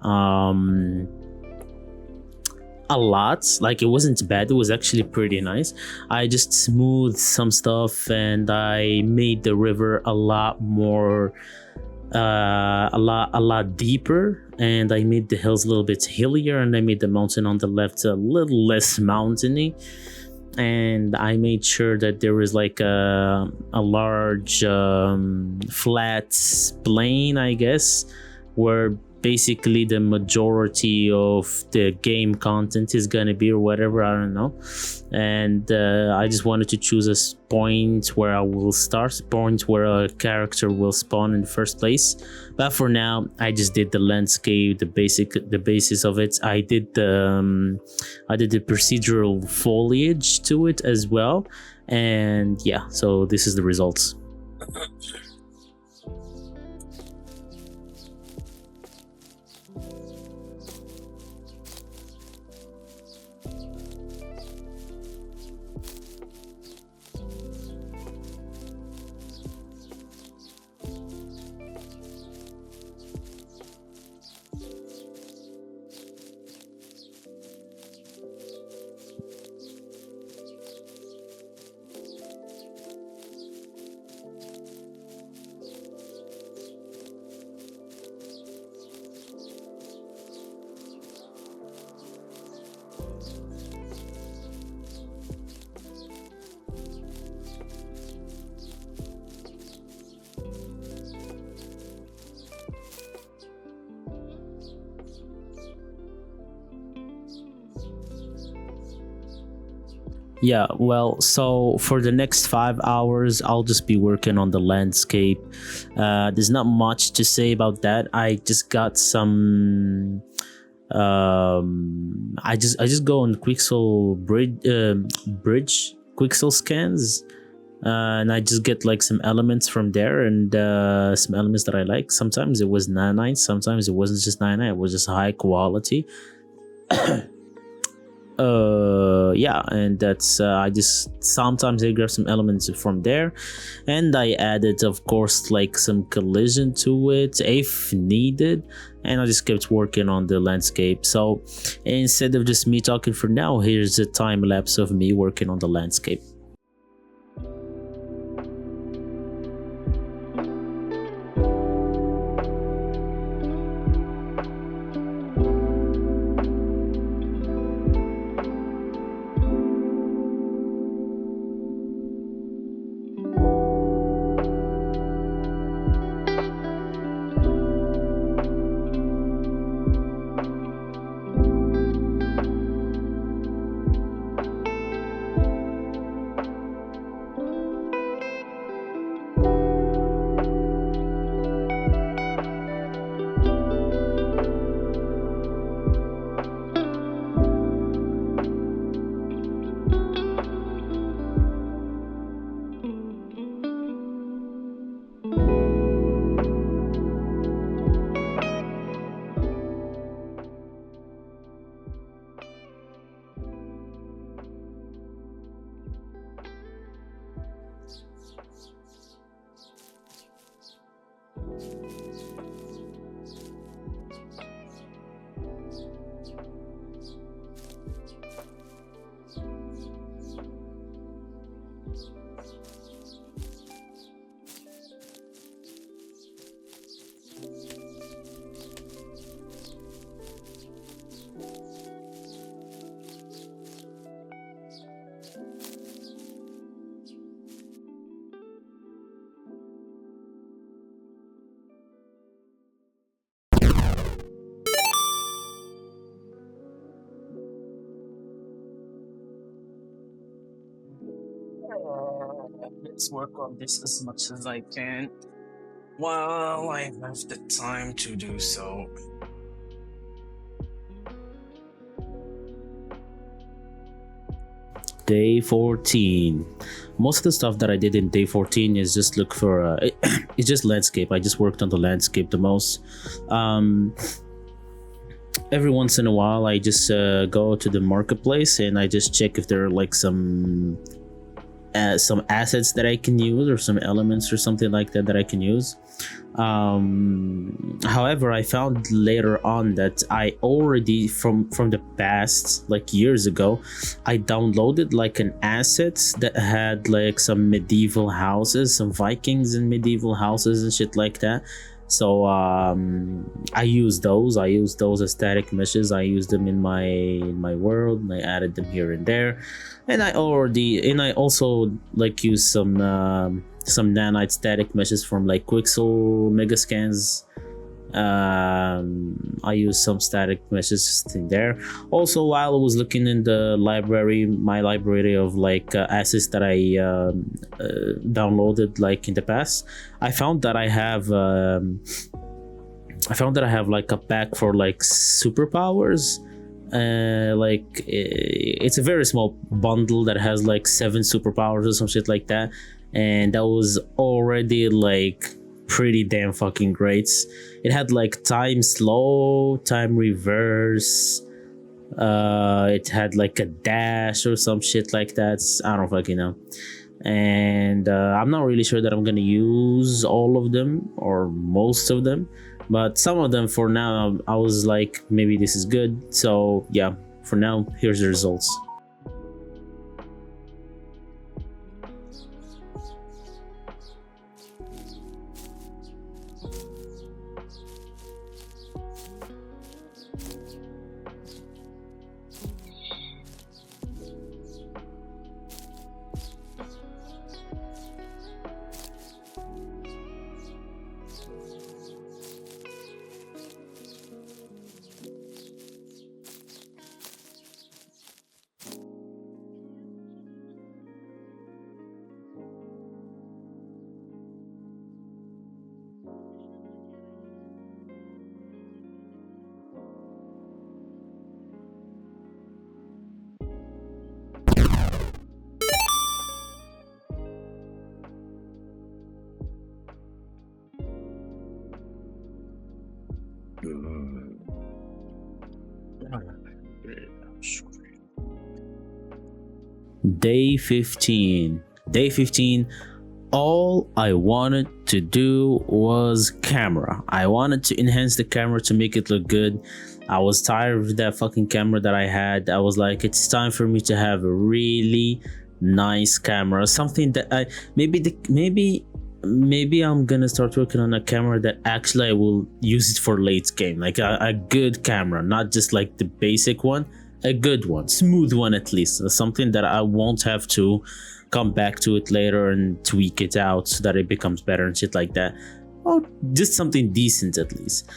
A lot. Like, it wasn't bad, it was actually pretty nice. I just smoothed some stuff, and I made the river a lot more a lot deeper, and I made the hills a little bit hillier, and I made the mountain on the left a little less mountainy, and I made sure that there was like a large flat plain, I guess, where basically the majority of the game content is gonna be, or whatever, I don't know. And I just wanted to choose a point where I will start, a point where a character will spawn in the first place. But for now, I just did the landscape, the basis of it. I did the procedural foliage to it as well, and yeah, so this is the results. Yeah, well, so for the next 5 hours, I'll just be working on the landscape. There's not much to say about that. I just got some. I just go on Quixel bridge Quixel scans, and I just get like some elements from there, and some elements that I like. Sometimes it was nanite, sometimes it wasn't just nanite. It was just high quality. Yeah, and that's I just sometimes I grab some elements from there, and I added, of course, like some collision to it if needed, and I just kept working on the landscape. So instead of just me talking for now, here's a time lapse of me working on the landscape. Let's work on this as much as I can while I have the time to do so. Day 14. Most of the stuff that I did in day 14 is just look for it's just landscape. I just worked on the landscape the most. um every once in a while I just go to the marketplace and I just check if there are like some assets that I can use or some elements or something like that that I can use. However, I found later on that I already from the past, like years ago, I downloaded like an asset that had like some medieval houses, some Vikings and medieval houses and shit like that. So I use those. I use those as static meshes. I use them in my world, and I added them here and there. And I also like use some nanite static meshes from like Quixel Megascans. I use some static meshes in there. Also, while I was looking in the library, my library of like assets that I downloaded like in the past, I found that I have like a pack for like superpowers. It's a very small bundle that has like 7 superpowers or some shit like that, and that was already like pretty damn fucking great. It had like time slow, time reverse, it had like a dash or some shit like that. I don't fucking know. And I'm not really sure that I'm gonna use all of them or most of them, but some of them for now I was like, maybe this is good. So yeah, for now, here's the results. Day 15. Day 15. All I wanted to do was camera. I wanted to enhance the camera to make it look good. I was tired of that fucking camera that I had. I was like, it's time for me to have a really nice camera. Something that I maybe I'm gonna start working on a camera that actually I will use it for late game, like a good camera, not just like the basic one, a good one, smooth one at least, something that I won't have to come back to it later and tweak it out so that it becomes better and shit like that, or just something decent at least.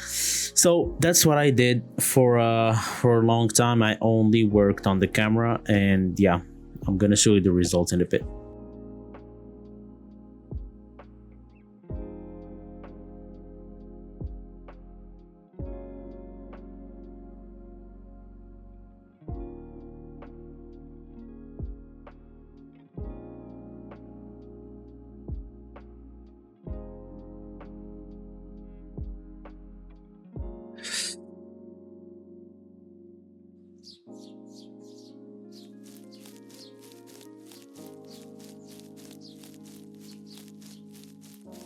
So that's what I did for a long time. I only worked on the camera, and yeah, I'm gonna show you the results in a bit.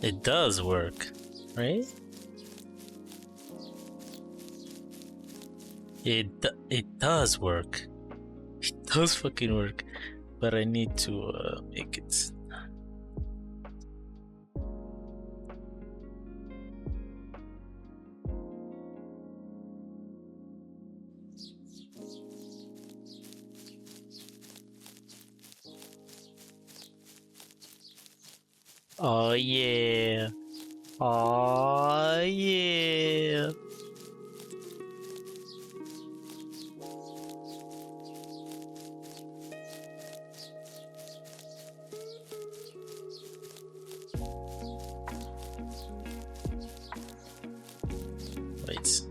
It does work, right? It does work. It does fucking work, but I need to make it. Oh yeah. Oh yeah. Wait.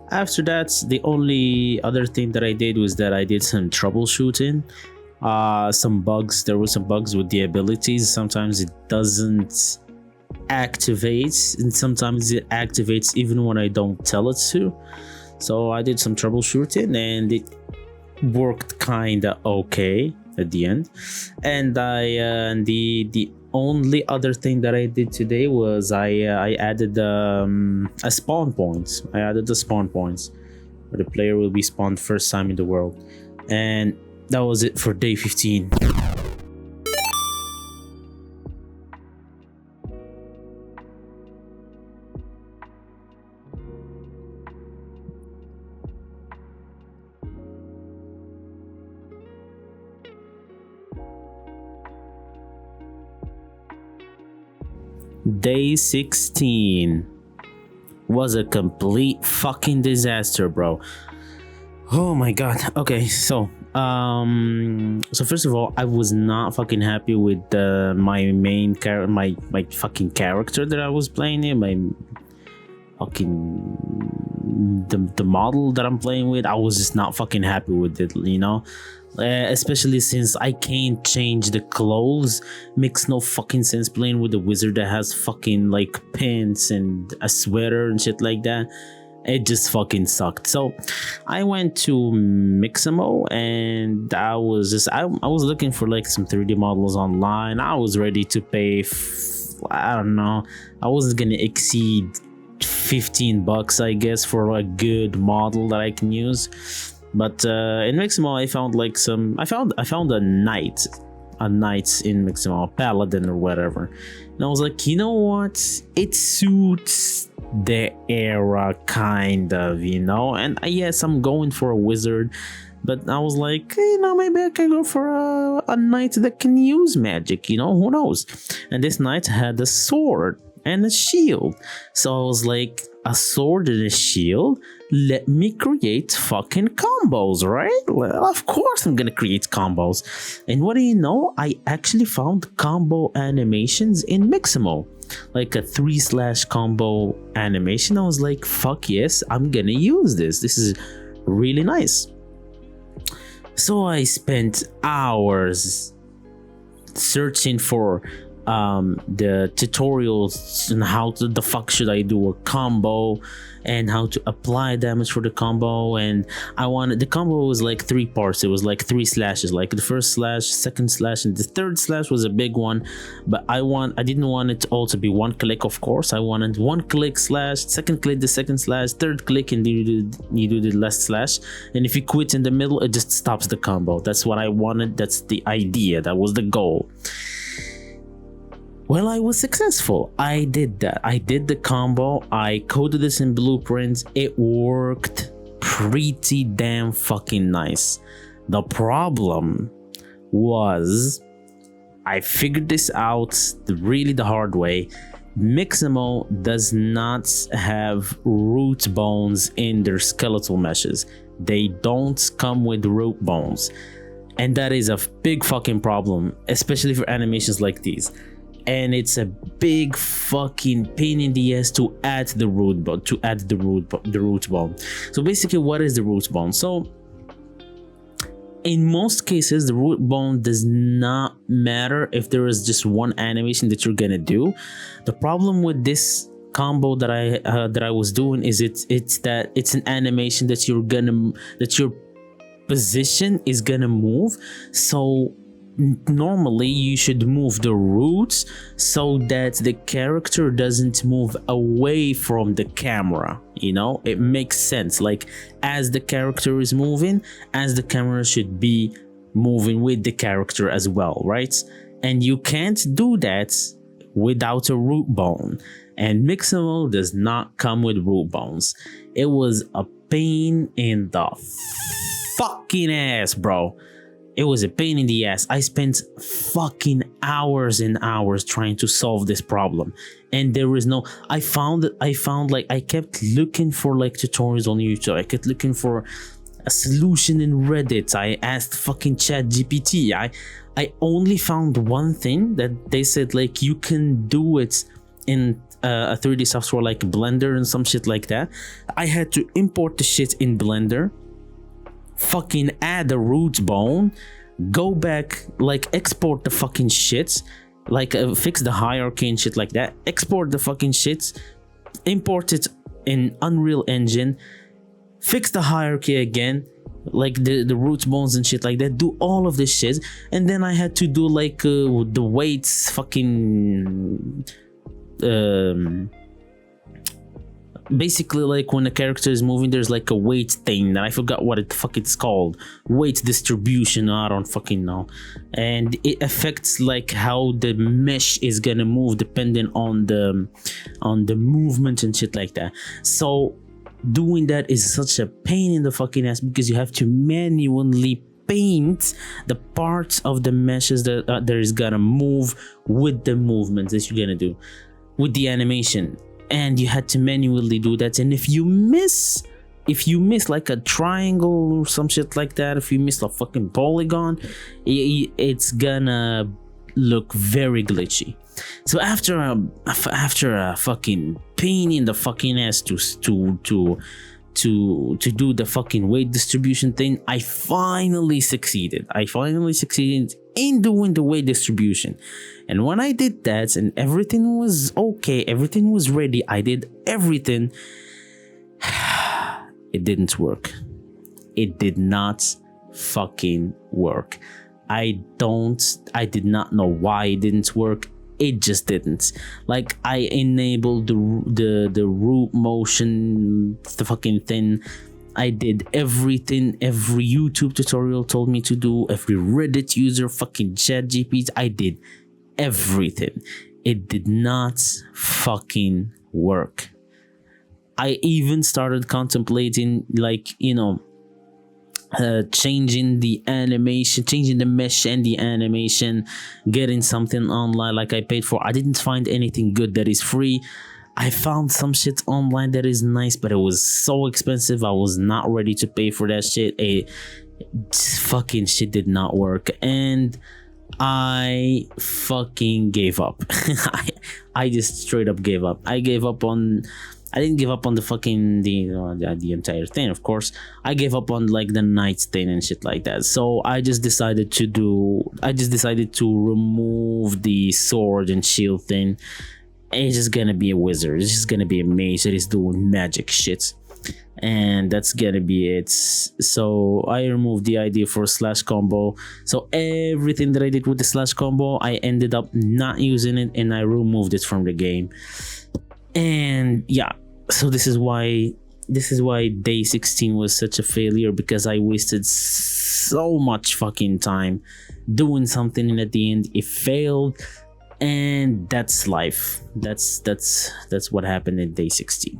After that, the only other thing that I did was that I did some troubleshooting. Some bugs. There were some bugs with the abilities. Sometimes it doesn't activate, and sometimes it activates even when I don't tell it to. So I did some troubleshooting, and it worked kinda okay at the end. And the only other thing that I did today was I added a spawn point. I added the spawn points where the player will be spawned first time in the world, and that was it for day 15. Day 16 was a complete fucking disaster, bro. Oh my god. Okay, so first of all, I was not fucking happy with my main character, my fucking character that I was playing in, my fucking the model that I'm playing with. I was just not fucking happy with it, you know. Especially since I can't change the clothes. Makes no fucking sense playing with a wizard that has fucking like pants and a sweater and shit like that. It just fucking sucked. So I went to Mixamo, and I was looking for like some 3D models online. I was ready to pay I don't know, I wasn't gonna exceed $15, I guess, for a good model that I can use. But in Mixamo, I found like I found a knight in Mixamo, a paladin or whatever, and I was like, you know what, it suits the era kind of, you know. And yes, I'm going for a wizard, but I was like, you know, maybe I can go for a knight that can use magic, you know, who knows. And this knight had a sword and a shield, so I was like, a sword and a shield, let me create fucking combos, right? Well, of course I'm gonna create combos. And what do you know, I actually found combo animations in Mixamo, like a 3/ combo animation. I was like, fuck yes, I'm gonna use this. This is really nice. So I spent hours searching for the tutorials and how the fuck should I do a combo and how to apply damage for the combo. And I wanted, the combo was like 3 parts. It was like 3 slashes, like the first slash, second slash, and the third slash was a big one. But I didn't want it all to be 1 click, of course. I wanted 1 click slash, second click the second slash, third click, and you do the last slash. And if you quit in the middle, it just stops the combo. That's what I wanted. That's the idea. That was the goal. Well, I was successful. I did that. I did the combo. I coded this in blueprints. It worked pretty damn fucking nice. The problem was, I figured this out really the hard way. Mixamo does not have root bones in their skeletal meshes. They don't come with root bones. And that is a big fucking problem, especially for animations like these. And it's a big fucking pain in the ass to add the root bone. So basically, what is the root bone? So in most cases, the root bone does not matter if there is just one animation that you're gonna do. The problem with this combo that I was doing is it's an animation that your position is gonna move. So normally you should move the roots so that the character doesn't move away from the camera, you know. It makes sense, like as the character is moving, as the camera should be moving with the character as well, right? And you can't do that without a root bone, and Mixamo does not come with root bones. It was a pain in the fucking ass, bro. It was a pain in the ass. I spent fucking hours and hours trying to solve this problem, and there is no. I found like I kept looking for like tutorials on YouTube. I kept looking for a solution in Reddit. I asked fucking ChatGPT. I only found one thing that they said, like, you can do it in a 3D software like Blender and some shit like that. I had to import the shit in Blender, fucking add a root bone, go back, like export the fucking shit, like fix the hierarchy and shit like that, export the fucking shit, import it in Unreal Engine, fix the hierarchy again, like the root bones and shit like that, do all of this shit. And then I had to do like the weights fucking basically, like when a character is moving, there's like a weight thing that I forgot what it fuck it's called, weight distribution, I don't fucking know, and it affects like how the mesh is gonna move depending on the movement and shit like that. So doing that is such a pain in the fucking ass, because you have to manually paint the parts of the meshes that there is gonna move with the movements that you're gonna do with the animation, and you had to manually do that. And if you miss like a triangle or some shit like that, if you miss a fucking polygon, it's gonna look very glitchy. So after a fucking pain in the fucking ass to do the fucking weight distribution thing, I finally succeeded in doing the weight distribution. And when I did that and everything was okay, everything was ready, I did everything, it didn't work. It did not fucking work. I did not know why it didn't work. It just didn't. Like, I enabled the root motion, the fucking thing. I did everything every YouTube tutorial told me to do, every Reddit user, fucking ChatGPT, I did everything. It did not fucking work. I even started contemplating, like, changing the animation, changing the mesh and the animation, getting something online like I paid for. I didn't find anything good that is free. I found some shit online that is nice, but it was so expensive. I was not ready to pay for that shit. Fucking shit did not work, and I fucking gave up. I just straight up gave up. I didn't give up on the fucking the entire thing, of course. I gave up on like the knights thing and shit like that. So I just decided to remove the sword and shield thing. It's just gonna be a wizard. It's just gonna be a mage that is doing magic shit, and that's gonna be it. So I removed the idea for a slash combo. So everything that I did with the slash combo, I ended up not using it, and I removed it from the game. And yeah, so this is why day 16 was such a failure, because I wasted so much fucking time doing something, and at the end it failed. And that's life. That's what happened in day 16.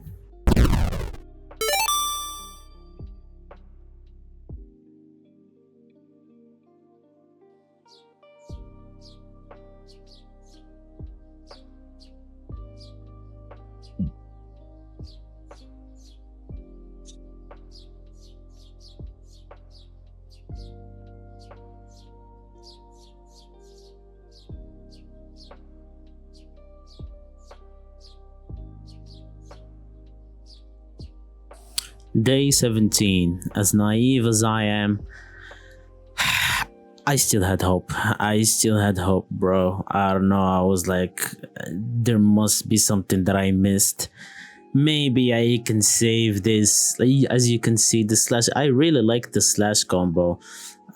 Day 17, as naive as I am, I still had hope. Bro. I don't know. I was like, there must be something that I missed. Maybe I can save this. As you can see, the slash, I really like the slash combo.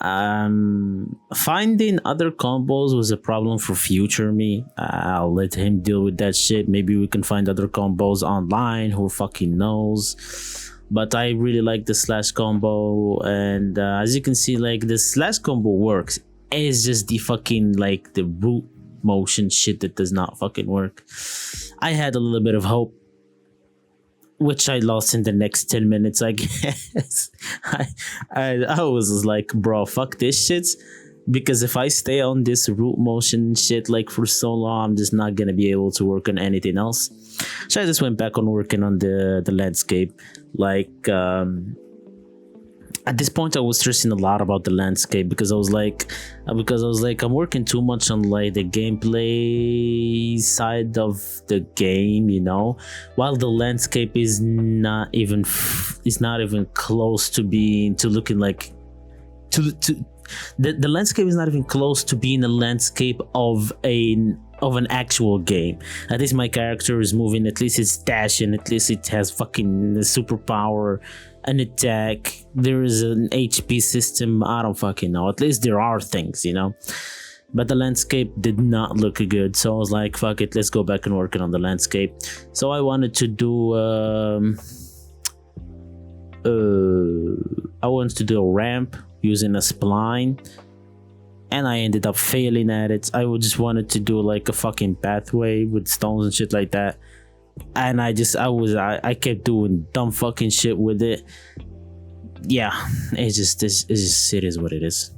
Finding other combos was a problem for future me. I'll let him deal with that shit. Maybe we can find other combos online, who fucking knows. But I really like the slash combo, and as you can see, like, the slash combo works. It's just the fucking, like, the root motion shit that does not fucking work. I had a little bit of hope, which I lost in the next 10 minutes, I guess. I was like, bro, fuck this shit, because if I stay on this root motion shit like for so long, I'm just not gonna be able to work on anything else. So I just went back on working on the landscape. Like, at this point I was stressing a lot about the landscape because I was like I'm working too much on like the gameplay side of the game, while the landscape is not even close to being to looking like to the landscape is not even close to being a landscape of an actual game. At least my character is moving, at least it's dashing, at least it has fucking superpower, an attack, there is an HP system, I don't fucking know. At least there are things, but the landscape did not look good, so I was like, fuck it, let's go back and work on the landscape. So I wanted to do a ramp using a spline, and I ended up failing at it. I just wanted to do like a fucking pathway with stones and shit like that, and I kept doing dumb fucking shit with it. Yeah, it is what it is.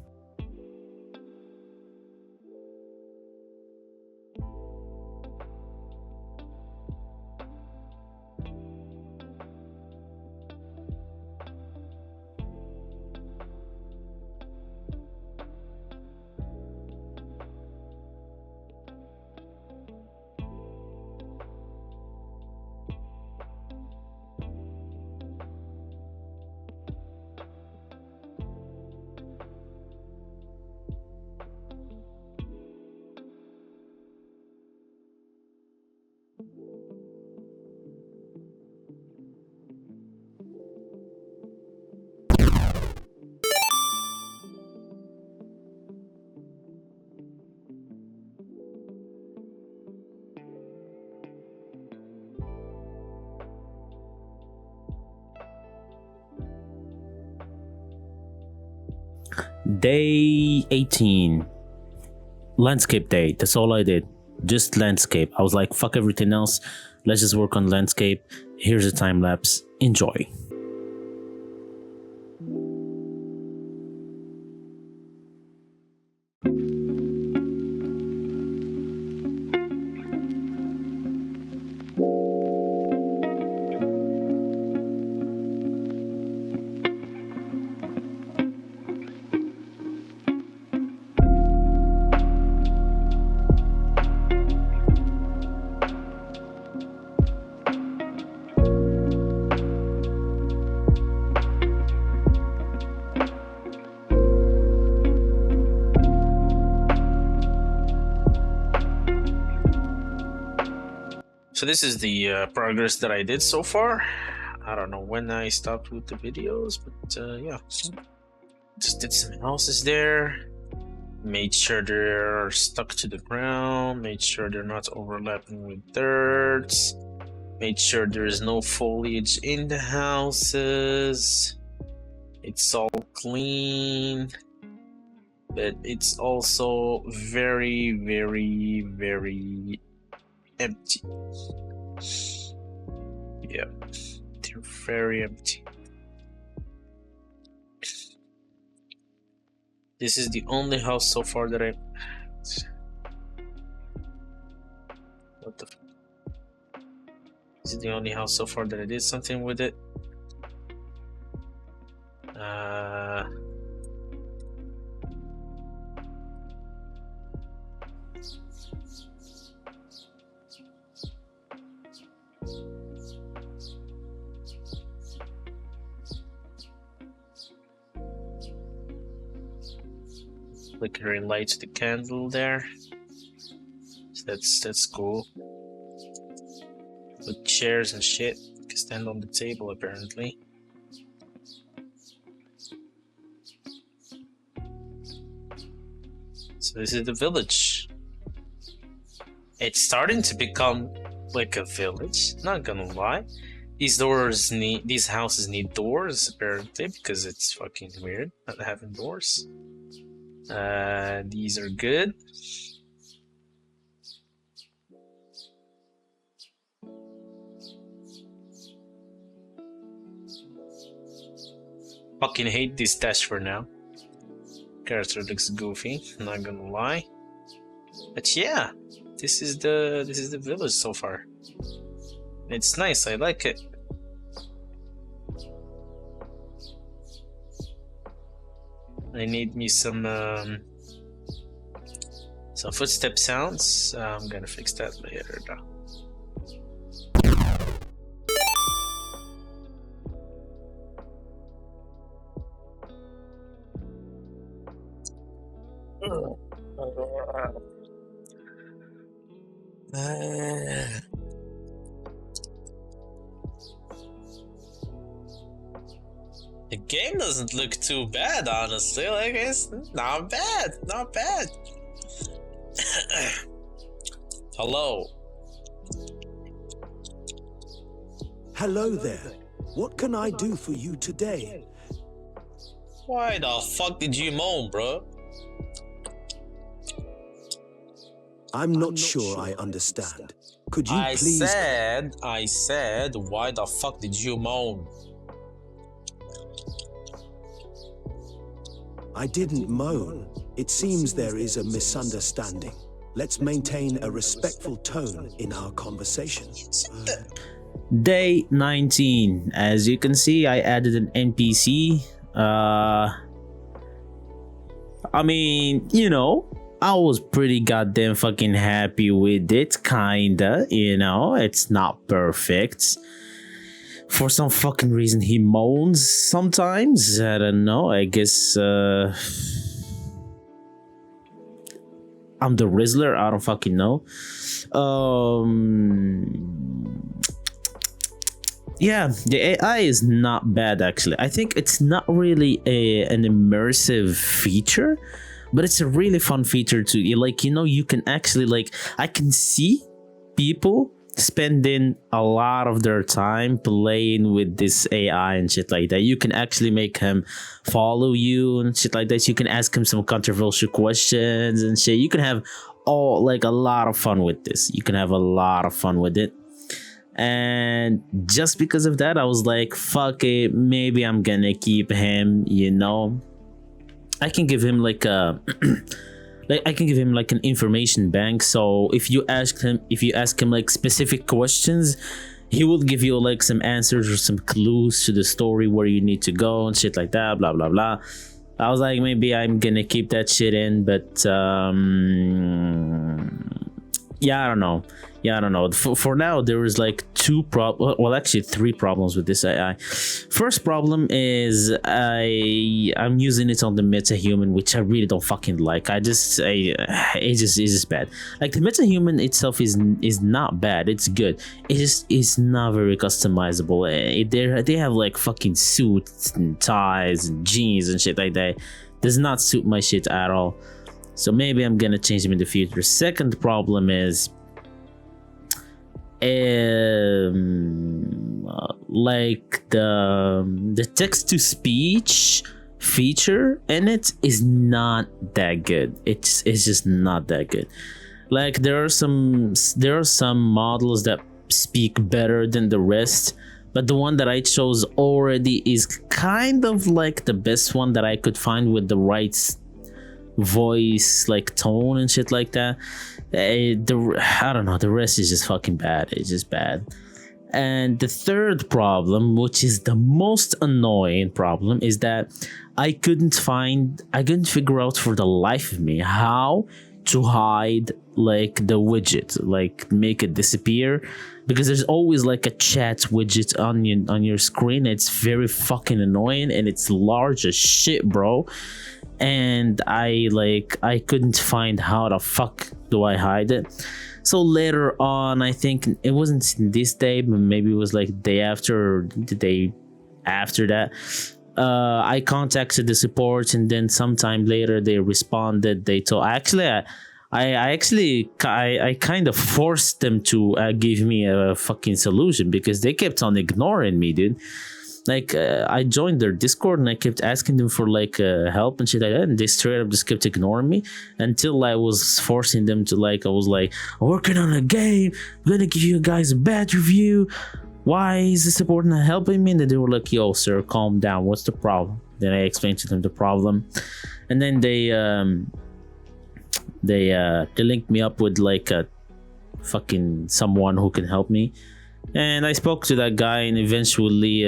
Day 18, landscape day. That's all I did, just landscape. I was like, fuck everything else, let's just work on landscape. Here's a time lapse, enjoy. So this is the progress that I did so far. I don't know when I stopped with the videos, but yeah. Just did some houses there. Made sure they're stuck to the ground. Made sure they're not overlapping with dirt. Made sure there is no foliage in the houses. It's all clean. But it's also very, very, very empty. Yeah, they're very empty. This is the only house so far that I... What the... This is the only house so far that I did something with it. Flickering lights, the candle there. So that's cool. With chairs and shit, you can stand on the table apparently. So this is the village. It's starting to become like a village, not gonna lie. These houses need doors apparently, because it's fucking weird not having doors. These are good. Fucking hate this dash for now. Character looks goofy, not gonna lie. But yeah, this is the village so far. It's nice, I like it. I need me some footstep sounds. I'm gonna fix that later though. The game doesn't look too bad, honestly. Like, it's not bad, not bad. Hello. Hello there. What can I do for you today? Why the fuck did you moan, bro? I'm not sure I understand. Could you I please... said, why the fuck did you moan? I didn't moan. It seems there is a misunderstanding. Let's maintain a respectful tone in our conversation. Day 19. As you can see, I added an NPC. I mean, you know, I was pretty goddamn fucking happy with it, kinda, you know, it's not perfect. For some fucking reason he moans sometimes, I don't know, I guess, I'm the Rizzler, I don't fucking know. Yeah, the AI is not bad actually. I think it's not really an immersive feature, but it's a really fun feature too. Like, you know, you can actually, like, I can see people spending a lot of their time playing with this AI and shit like that. You can actually make him follow you and shit like that. You can ask him some controversial questions and shit. You can have a lot of fun with this. You can have a lot of fun with it. And just because of that, I was like, fuck it, maybe I'm gonna keep him, you know. I can give him like a I can give him like an information bank. So if you ask him like specific questions, he will give you like some answers or some clues to the story where you need to go and shit like that, blah blah blah. I was like, maybe I'm gonna keep that shit in, but yeah, I don't know. For now, there was like three problems with this AI. First problem is I'm using it on the Metahuman, which I really don't fucking like. It's just bad. Like, the Metahuman itself is not bad. It's good. It just is not very customizable. They have like fucking suits and ties and jeans and shit like that. Does not suit my shit at all. So maybe I'm gonna change them in the future. Second problem is like the text to speech feature in it is not that good. It's just not that good. Like, there are some models that speak better than the rest, but the one that I chose already is kind of like the best one that I could find with the right voice, like tone and shit like that. I don't know, the rest is just fucking bad. It's just bad. And the third problem, which is the most annoying problem, is that I couldn't figure out for the life of me how to hide like the widget, like make it disappear, because there's always like a chat widget on your screen. It's very fucking annoying and it's large as shit, bro. And I couldn't find how the fuck do I hide it. So later on, I think it wasn't this day, but maybe it was like the day after or the day after that, I contacted the support, and then sometime later they responded. They told I kind of forced them to give me a fucking solution, because they kept on ignoring me, dude. Like, I joined their Discord and I kept asking them for like help and shit like that, and they straight up just kept ignoring me until I was forcing them to, like, I was like, I'm working on a game, I'm gonna give you guys a bad review. Why is the support not helping me? And then they were like, yo, sir, calm down. What's the problem? Then I explained to them the problem, and then they linked me up with like a fucking someone who can help me. And I spoke to that guy, and eventually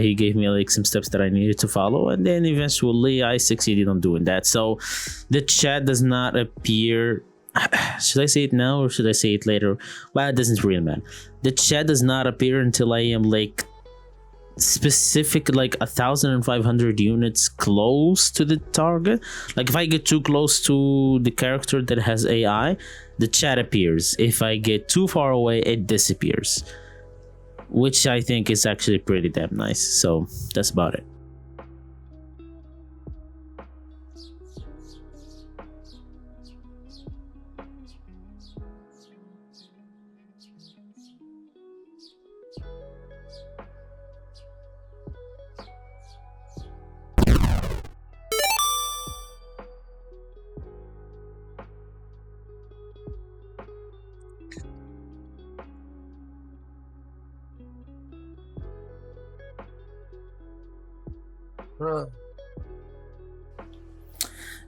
he gave me like some steps that I needed to follow, and then eventually I succeeded on doing that. So the chat does not appear. Should I say it now or should I say it later? Well, it doesn't really matter. The chat does not appear until I am like specific, like 1,500 units close to the target. Like if I get too close to the character that has AI, the chat appears. If I get too far away, it disappears, which I think is actually pretty damn nice. So that's about it.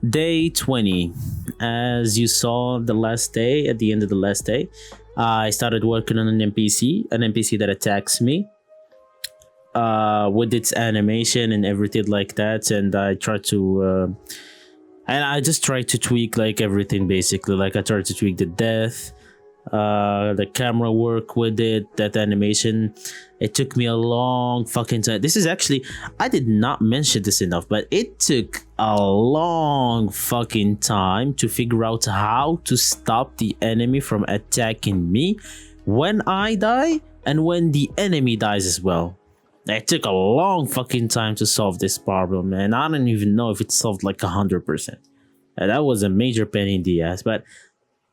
Day 20. As you saw the last day, at the end of the last day, I started working on an NPC that attacks me with its animation and everything like that. And I tried to, and I just tried to tweak like everything basically. Like I tried to tweak the death, the camera work with it, that animation. It took me a long fucking time. This is actually, I did not mention this enough, but it took a long fucking time to figure out how to stop the enemy from attacking me when I die and when the enemy dies as well. It took a long fucking time to solve this problem, and I don't even know if it's solved like 100%. That was a major pain in the ass, but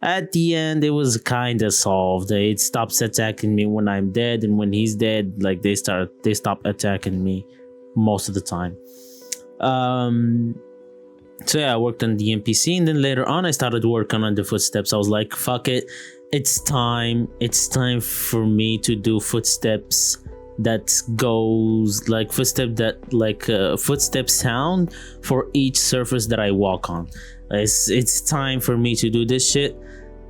at the end it was kind of solved. It stops attacking me when I'm dead, and when he's dead, like they stop attacking me most of the time. So yeah, I worked on the NPC, and then later on I started working on the footsteps. I was like, fuck it, it's time for me to do footsteps that goes like footstep sound for each surface that I walk on. It's time for me to do this shit.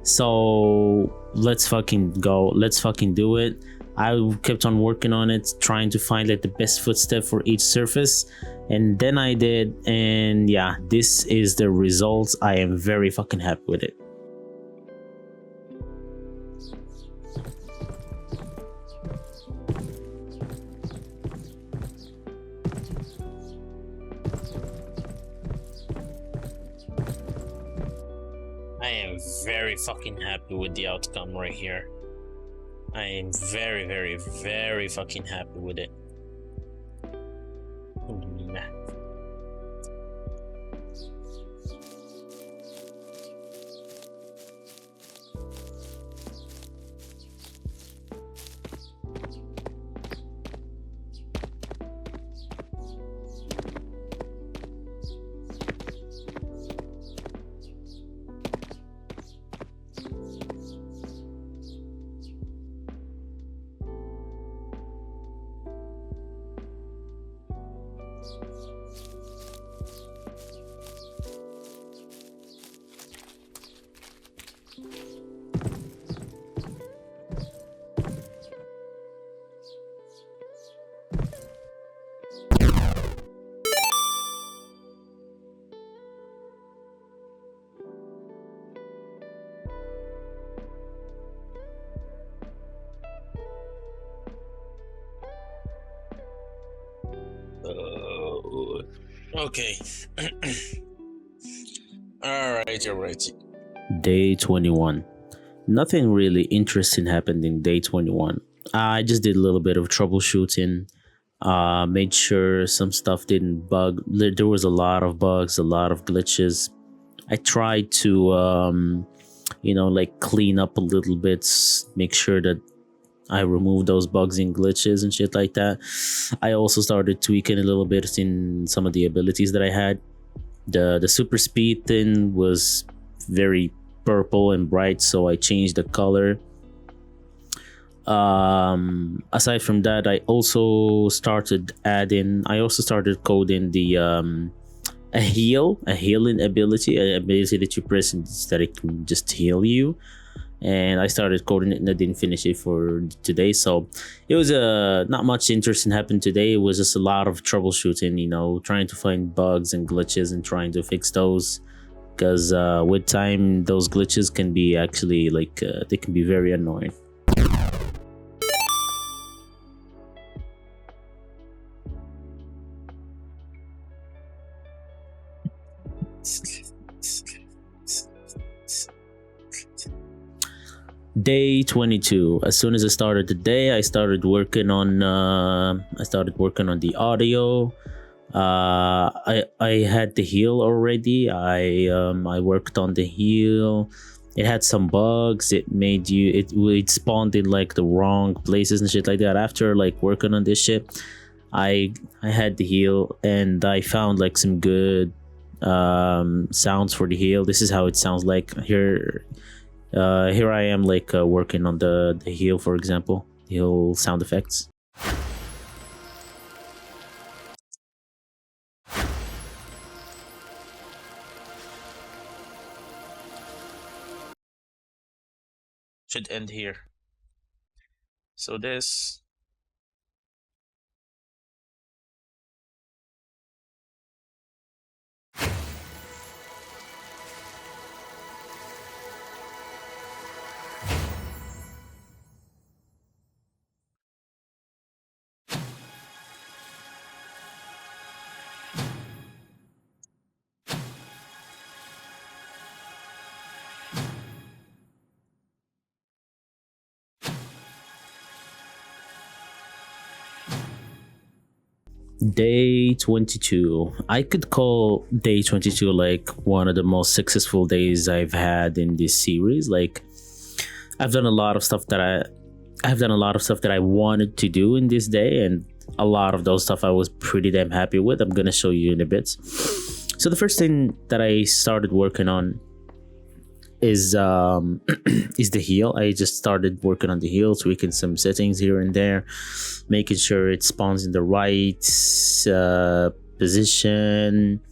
So let's fucking go. Let's fucking do it. I kept on working on it, trying to find like the best footstep for each surface, and then I did, and yeah, this is the result. I am very fucking happy with it. I am very fucking happy with the outcome right here. I am very, very, very fucking happy with it. Nah. Okay. All right. Day 21. Nothing really interesting happened in day 21. I just did a little bit of troubleshooting, made sure some stuff didn't bug. There was a lot of bugs, a lot of glitches. I tried to, like clean up a little bit, make sure that I removed those bugs and glitches and shit like that. I also started tweaking a little bit in some of the abilities that I had. The super speed thing was very purple and bright, so I changed the color. Aside from that, I also started coding the a healing ability, an ability that you press and that it can just heal you. and I started coding it and I didn't finish it for today. So it was not much interesting happened today. It was just a lot of troubleshooting, trying to find bugs and glitches and trying to fix those. Because with time, those glitches can be actually they can be very annoying. Day 22. As soon as I started the day, I started working on the audio. I had the heal already. I worked on the heal. It had some bugs. It spawned in like the wrong places and shit like that. After like working on this shit, I had the heal and I found like some good sounds for the heal. This is how it sounds like here. Here I am like working on the heal, for example, heal sound effects. Should end here. So this Day 22. I could call day 22 like one of the most successful days I've had in this series. Like I've done a lot of stuff that I wanted to do in this day, and a lot of those stuff I was pretty damn happy with. I'm gonna show you in a bit. So the first thing that I started working on is the heal. I just started working on the heal, tweaking some settings here and there, making sure it spawns in the right position.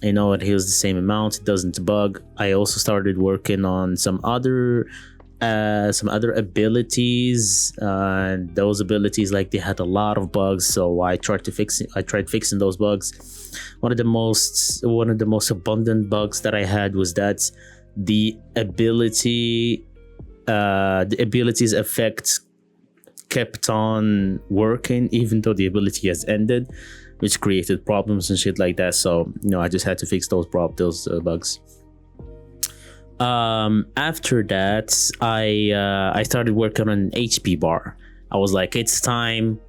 It heals the same amount, it doesn't bug. I also started working on some other abilities. Those abilities, like, they had a lot of bugs, so I tried fixing those bugs. One of the most abundant bugs that I had was that the abilities effect kept on working even though the ability has ended, which created problems and shit like that. So I just had to fix those bugs. After that, I started working on an HP bar. I was like, it's time.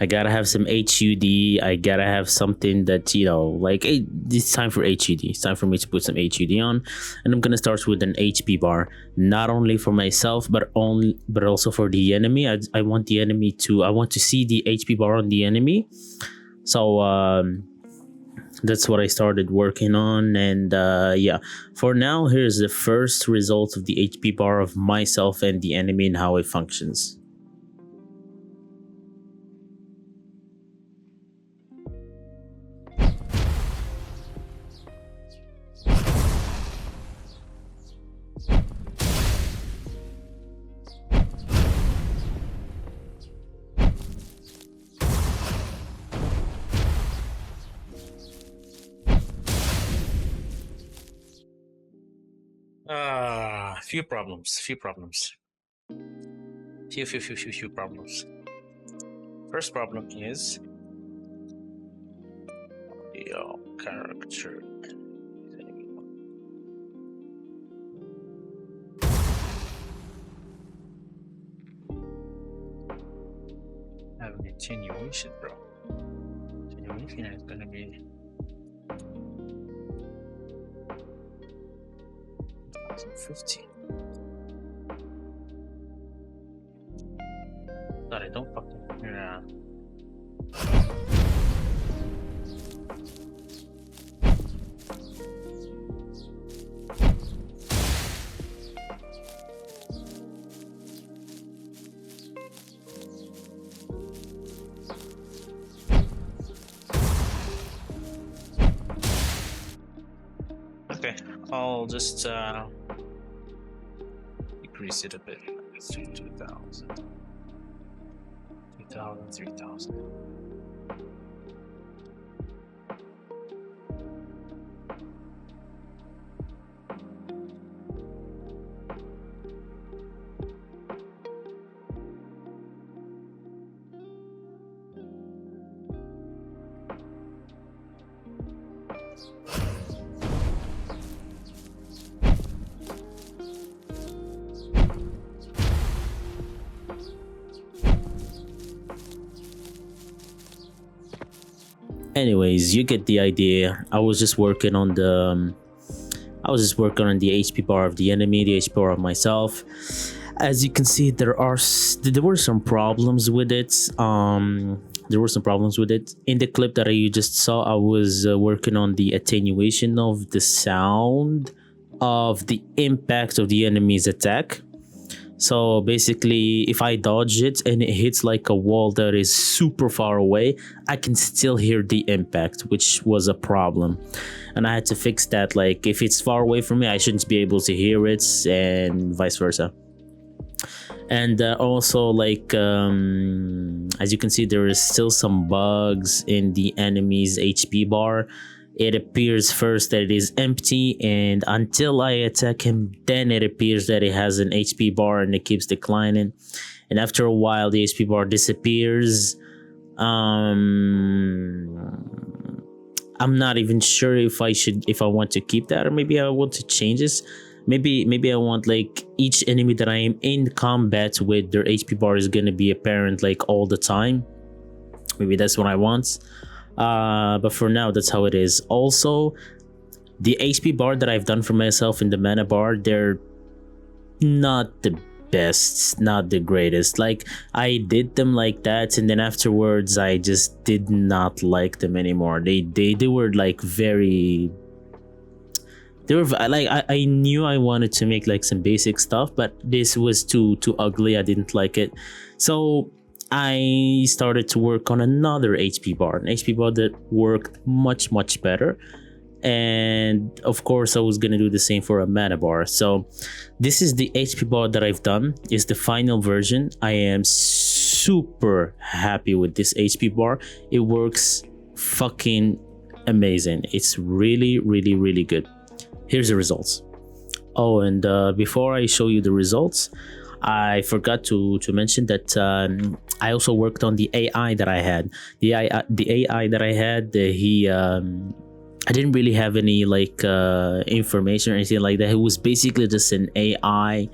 I gotta have some HUD. I gotta have something that, it's time for HUD. It's time for me to put some HUD on. And I'm gonna start with an HP bar, not only for myself, but also for the enemy. I want to see the HP bar on the enemy. So that's what I started working on. And for now, here's the first result of the HP bar of myself and the enemy and how it functions. Few problems. Few problems. First problem is your character. Have an attenuation, bro. Attenuation is gonna be 1050. Sorry, don't fucking. Yeah. Okay, I'll just increase it a bit. Let's do 2,000. 2,000, 3,000. Anyways, you get the idea. I was just working on the HP bar of the enemy, the HP bar of myself. As you can see, there were some problems with it. There were some problems with it. In the clip that you just saw, I was working on the attenuation of the sound of the impact of the enemy's attack. So basically, if I dodge it and it hits like a wall that is super far away, I can still hear the impact, which was a problem. And I had to fix that. Like, if it's far away from me, I shouldn't be able to hear it, and vice versa. And also, like, as you can see, there is still some bugs in the enemy's HP bar. It appears first that it is empty, and until I attack him, then it appears that it has an HP bar and it keeps declining. And after a while, the HP bar disappears. I'm not even sure if I want to keep that, or maybe I want to change this. Maybe I want, like, each enemy that I am in combat with, their HP bar is gonna be apparent like all the time. Maybe that's what I want. But for now, that's how it is. Also, the HP bar that I've done for myself in the mana bar, they're not the best, not the greatest. Like, I did them like that, and then afterwards I just did not like them anymore. They were like very, they were like, I knew I wanted to make like some basic stuff, but this was too ugly. I didn't like it. So I started to work on another HP bar, an HP bar that worked much better. And of course, I was gonna do the same for a mana bar. So this is the HP bar that I've done. It's the final version. I am super happy with this HP bar. It works fucking amazing. It's really good. Here's the results. Oh, and before I show you the results, I forgot to mention that I also worked on the AI that I had. The AI that I had, I didn't really have any like information or anything like that. It was basically just an AI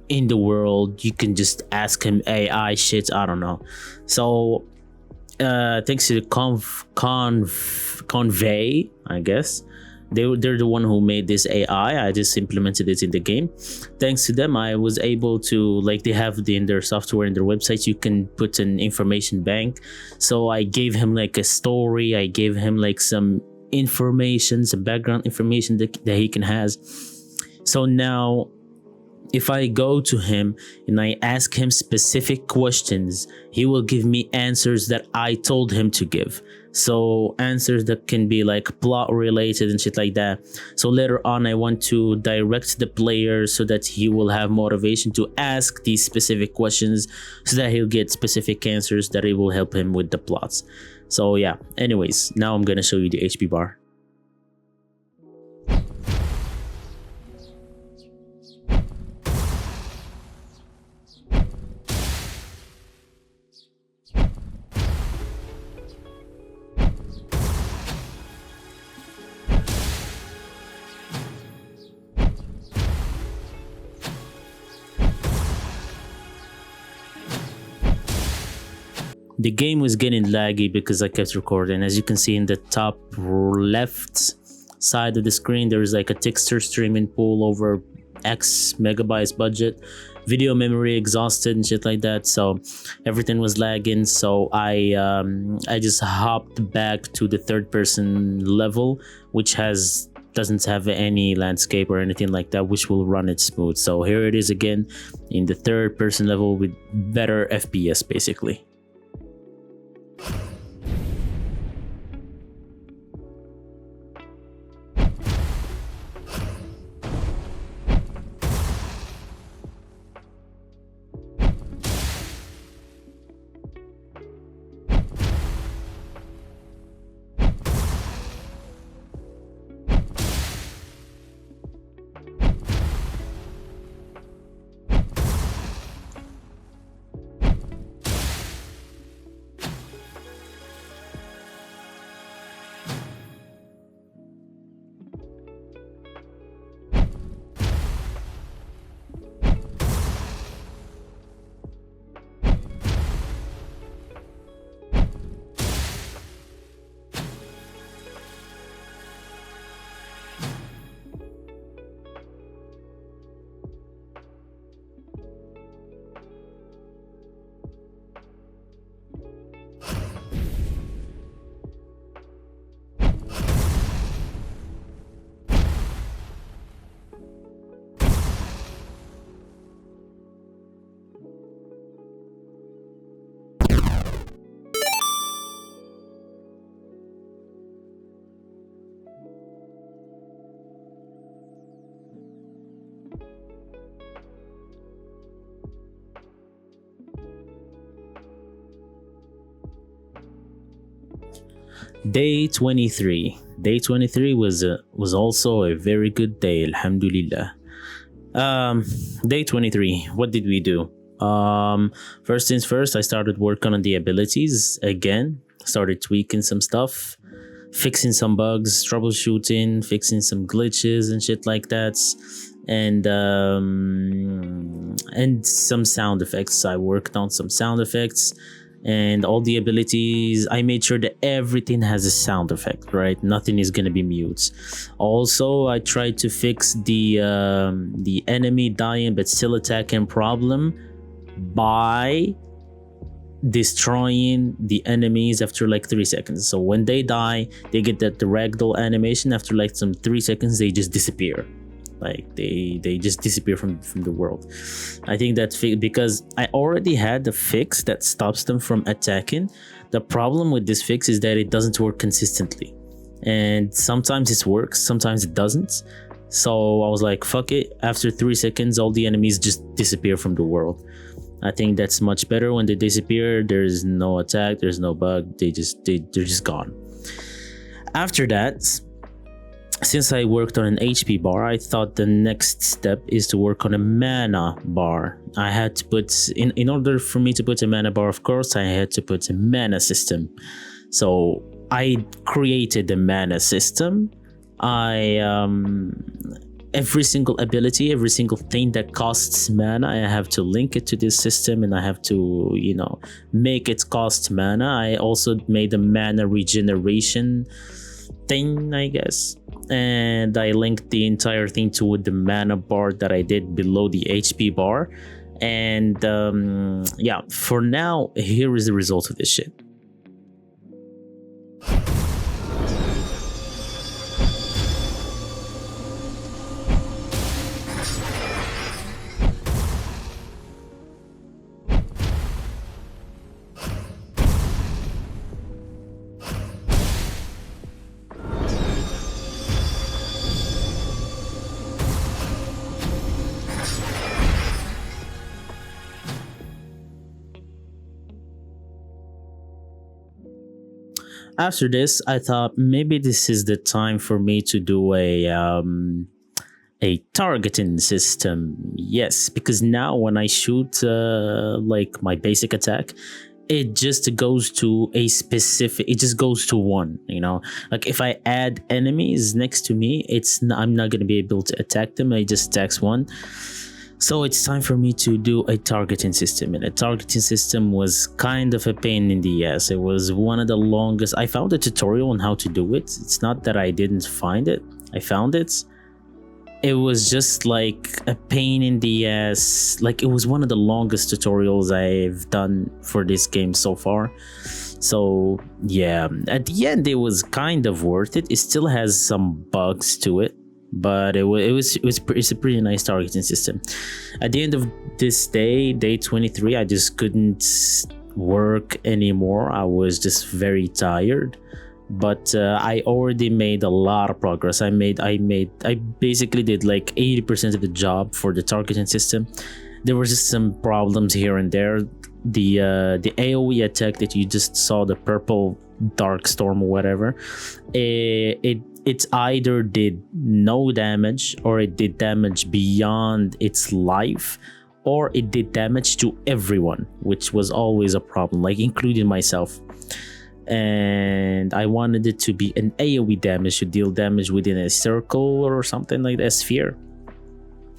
in the world. You can just ask him AI shit. I don't know. So thanks to the Convey, I guess. They're the one who made this AI. I just implemented it in the game. Thanks to them, I was able to, like, they have in their software, in their websites, you can put an information bank. So I gave him like a story. I gave him like some information, some background information that he can has. So now, if I go to him and I ask him specific questions, he will give me answers that I told him to give. So answers that can be like plot related and shit like that. So later on, I want to direct the player so that he will have motivation to ask these specific questions, so that he'll get specific answers that it will help him with the plots. So yeah, anyways, now I'm gonna show you the HP bar. The game was getting laggy because I kept recording. As you can see in the top left side of the screen, there is like a texture streaming pool over X megabytes budget, video memory exhausted and shit like that. So everything was lagging. So I just hopped back to the third person level, which doesn't have any landscape or anything like that, which will run it smooth. So here it is again in the third person level with better FPS basically. Day 23. Day 23 was also a very good day, alhamdulillah. Um, Day 23. What did we do? First things first, I started working on the abilities again. Started tweaking some stuff, fixing some bugs, troubleshooting, fixing some glitches and shit like that, and some sound effects. I worked on some sound effects and all the abilities. I made sure that everything has a sound effect, right? Nothing is gonna be mute. Also, I tried to fix the enemy dying but still attacking problem by destroying the enemies after like 3 seconds. So when they die, they get that the ragdoll animation. After like some 3 seconds, they just disappear. Like they just disappear from the world. I think that's because I already had the fix that stops them from attacking. The problem with this fix is that it doesn't work consistently, and sometimes it works, sometimes it doesn't. So I was like, fuck it. After 3 seconds, all the enemies just disappear from the world. I think that's much better. When they disappear, there's no attack, there's no bug. They're just gone. After that, since I worked on an HP bar, I thought the next step is to work on a mana bar. I had to put in order for me to put a mana bar, of course, I had to put a mana system. So I created the mana system. I every single ability, every single thing that costs mana, I have to link it to this system, and I have to, make it cost mana. I also made a mana regeneration thing, I guess, and I linked the entire thing to the mana bar that I did below the HP bar. And for now, here is the result of this shit. After this, I thought maybe this is the time for me to do a targeting system. Yes, because now when I shoot like my basic attack, it just goes to a specific. It just goes to one. Like if I add enemies next to me, I'm not gonna be able to attack them. I just attacks one. So it's time for me to do a targeting system, and a targeting system was kind of a pain in the ass. It was one of the longest. I found a tutorial on how to do it. It's not that I didn't find it. I found it. It was just like a pain in the ass. Like it was one of the longest tutorials I've done for this game so far. So yeah, at the end it was kind of worth it. It still has some bugs to it, but it's a pretty nice targeting system. At the end of this day 23, I just couldn't work anymore. I was just very tired, but I already made a lot of progress. I basically did like 80% of the job for the targeting system. There were just some problems here and there. The AoE attack that you just saw, the purple dark storm or whatever, it either did no damage, or it did damage beyond its life, or it did damage to everyone, which was always a problem, like including myself. And I wanted it to be an AoE damage, to deal damage within a circle or something like that, sphere.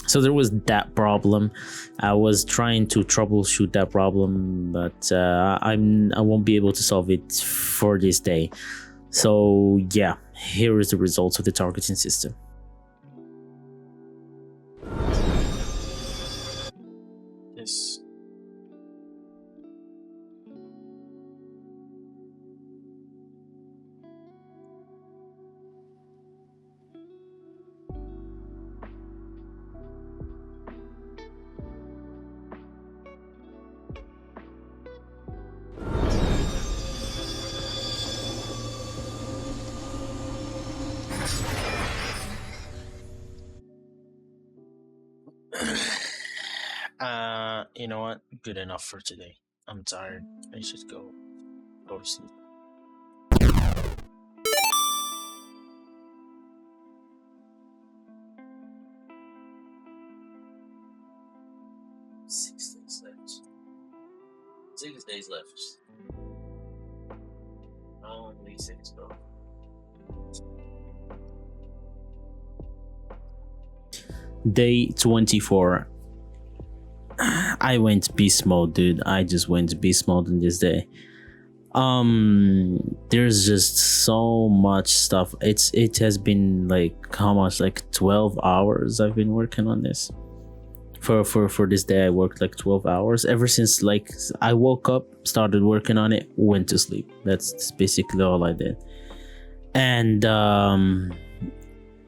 So there was that problem. I was trying to troubleshoot that problem, but I won't be able to solve it for this day. So yeah, here is the results of the targeting system. Yes. You know what? Good enough for today. I'm tired. I should go to sleep. 6 days left. 6 days left. Only 6, bro. Day 24. I went beast mode, dude. I just went beast mode in this day. There's just so much stuff. It has been like how much, like 12 hours I've been working on this. For this day I worked like 12 hours ever since, like, I woke up, started working on it, went to sleep. That's basically all I did. And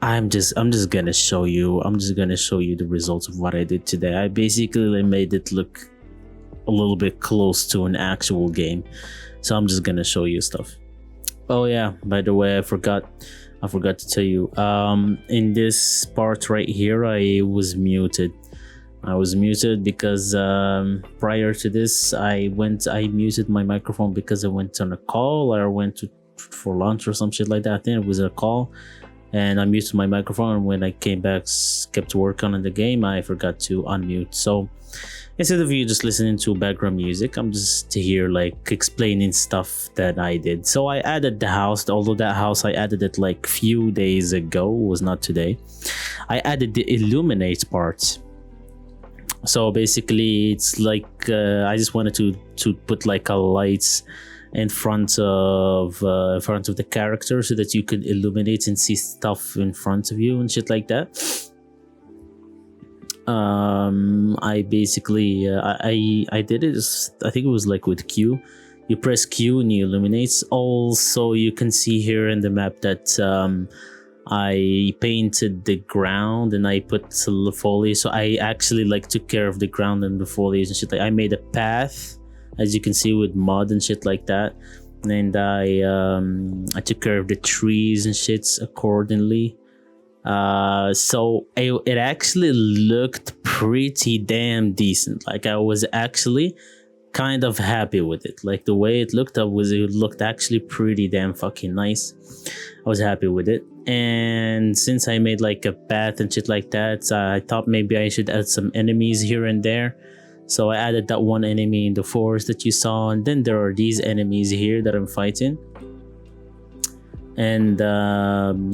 I'm just gonna show you the results of what I did today. I basically made it look a little bit close to an actual game, so I'm just gonna show you stuff. Oh yeah, by the way, I forgot to tell you, in this part right here I was muted because prior to this I muted my microphone because I went on a call or went for lunch or some shit like that. I think it was a call, and I muted my microphone, and when I came back, kept working on the game, I forgot to unmute. So instead of you just listening to background music, I'm just here like explaining stuff that I did. So I added the house, although that house I added it like few days ago, it was not today. I added the illuminate part. So basically it's like I just wanted to put like a lights in front of the character so that you could illuminate and see stuff in front of you and shit like that. I basically I did it, I think it was like with Q. You press Q and you illuminates. Also you can see here in the map that I painted the ground and I put the foliage, so I actually like took care of the ground and the foliage and shit. Like I made a path, as you can see, with mud and shit like that, and I took care of the trees and shits accordingly. So it actually looked pretty damn decent. Like I was actually kind of happy with it. Like the way it looked actually pretty damn fucking nice. I was happy with it. And since I made like a path and shit like that, I thought maybe I should add some enemies here and there. So I added that one enemy in the forest that you saw, and then there are these enemies here that I'm fighting. And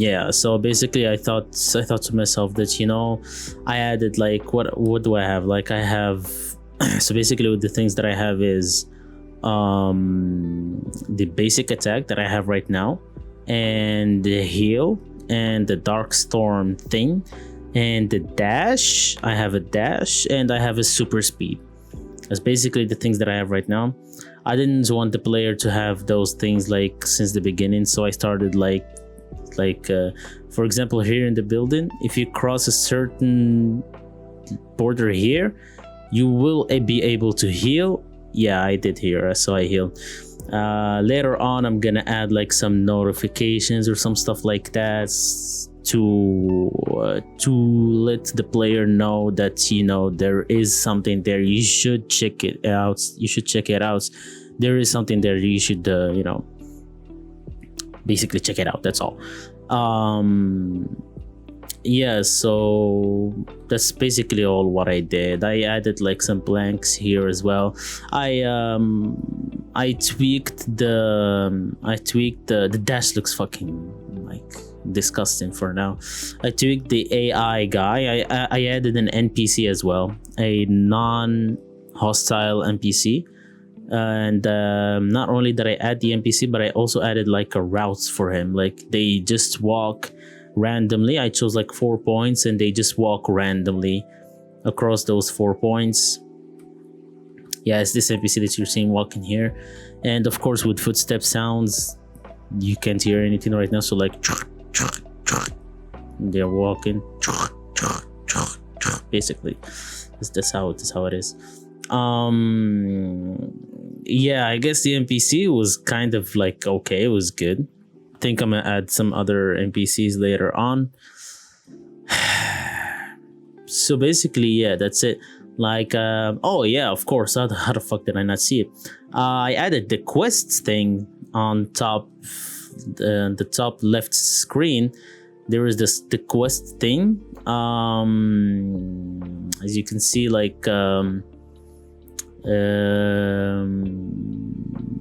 yeah, so basically I thought to myself that, you know, I added like what do I have? Like I have so basically with the things that I have is the basic attack that I have right now, and the heal, and the dark storm thing, and the dash. I have a dash, and I have a super speed. That's basically the things that I have right now. I didn't want the player to have those things like since the beginning, so I started like for example, here in the building, if you cross a certain border here, you will be able to heal. Yeah, I did here, so I healed. Later on I'm gonna add like some notifications or some stuff like that to let the player know that, you know, there is something there, you should check it out. There is something there, you should you know, basically check it out. That's all. Yeah, so that's basically all what I did. I added like some blanks here as well. I tweaked the dash looks fucking like disgusting for now. I tweaked the AI guy. I added an NPC as well, a non-hostile NPC. And not only did I add the NPC, but I also added like a routes for him. Like they just walk randomly. I chose like 4 points, and they just walk randomly across those 4 points. Yeah, it's this NPC that you're seeing walking here, and of course with footstep sounds you can't hear anything right now, so like they're walking basically. That's how it is. Yeah, I guess the NPC was kind of like okay, it was good. I think I'm gonna add some other NPCs later on. So basically, yeah, that's it. Like oh yeah, of course, how the fuck did I not see it? I added the quests thing on top, the top left screen. There is the quest thing. As you can see, like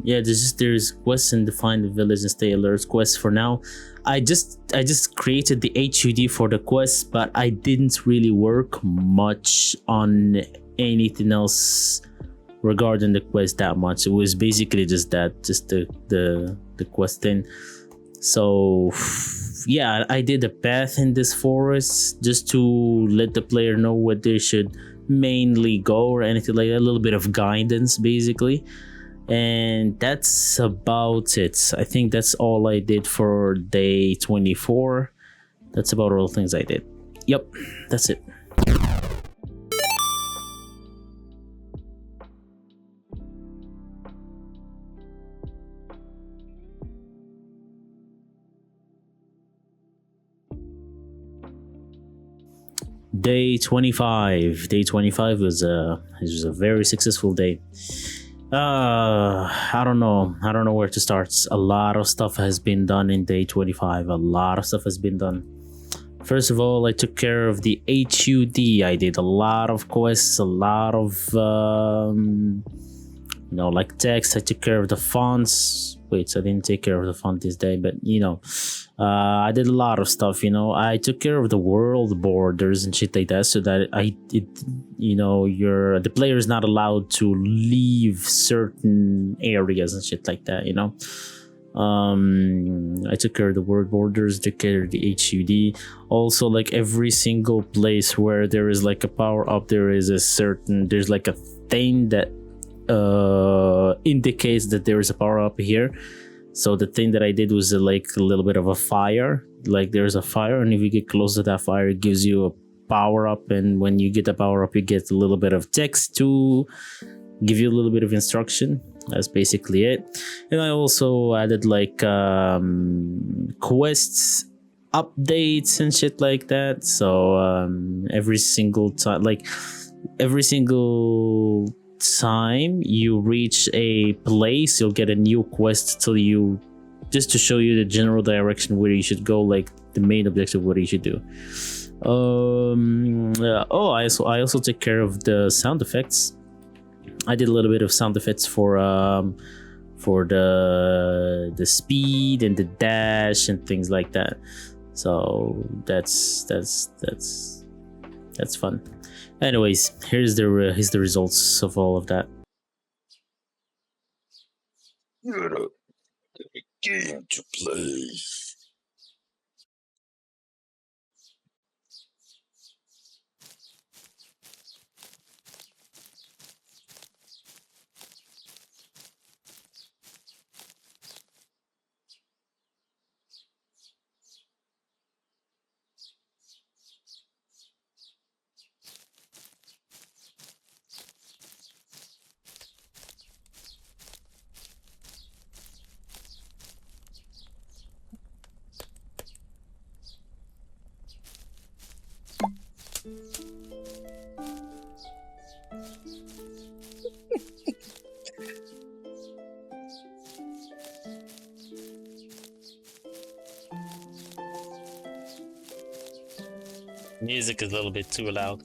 Yeah, there's quests and define the village and stay alert quests for now. I just created the HUD for the quests, but I didn't really work much on anything else regarding the quest that much. It was basically just that, just the quest thing. So yeah, I did a path in this forest just to let the player know what they should mainly go or anything like that. A little bit of guidance basically. And that's about it. I think that's all I did for day 24. That's about all the things I did. Yep, that's it. Day 25. Day 25 was a very successful day. I don't know. I don't know where to start. A lot of stuff has been done in day 25. A lot of stuff has been done. First of all, I took care of the HUD. I did a lot of quests, a lot of like text. I took care of the fonts. Wait, so I didn't take care of the font this day, but I did a lot of stuff. I took care of the world borders and shit like that, so that the player is not allowed to leave certain areas and shit like that. I took care of the world borders, took care of the HUD. Also, like every single place where there is like a power up, there's like a thing that indicates that there is a power up here. So the thing that I did was like a little bit of a fire. Like there's a fire, and if you get close to that fire, it gives you a power up. And when you get the power up, you get a little bit of text to give you a little bit of instruction. That's basically it. And I also added like quests updates and shit like that. So every single time you reach a place, you'll get a new quest just to show you the general direction where you should go, like the main objective, what you should do. I also take care of the sound effects. I did a little bit of sound effects for the speed and the dash and things like that. So that's fun. Anyways, here's the results of all of that. You got a game to play. Music is a little bit too loud.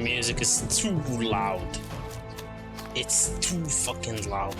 music is too loud. It's too fucking loud.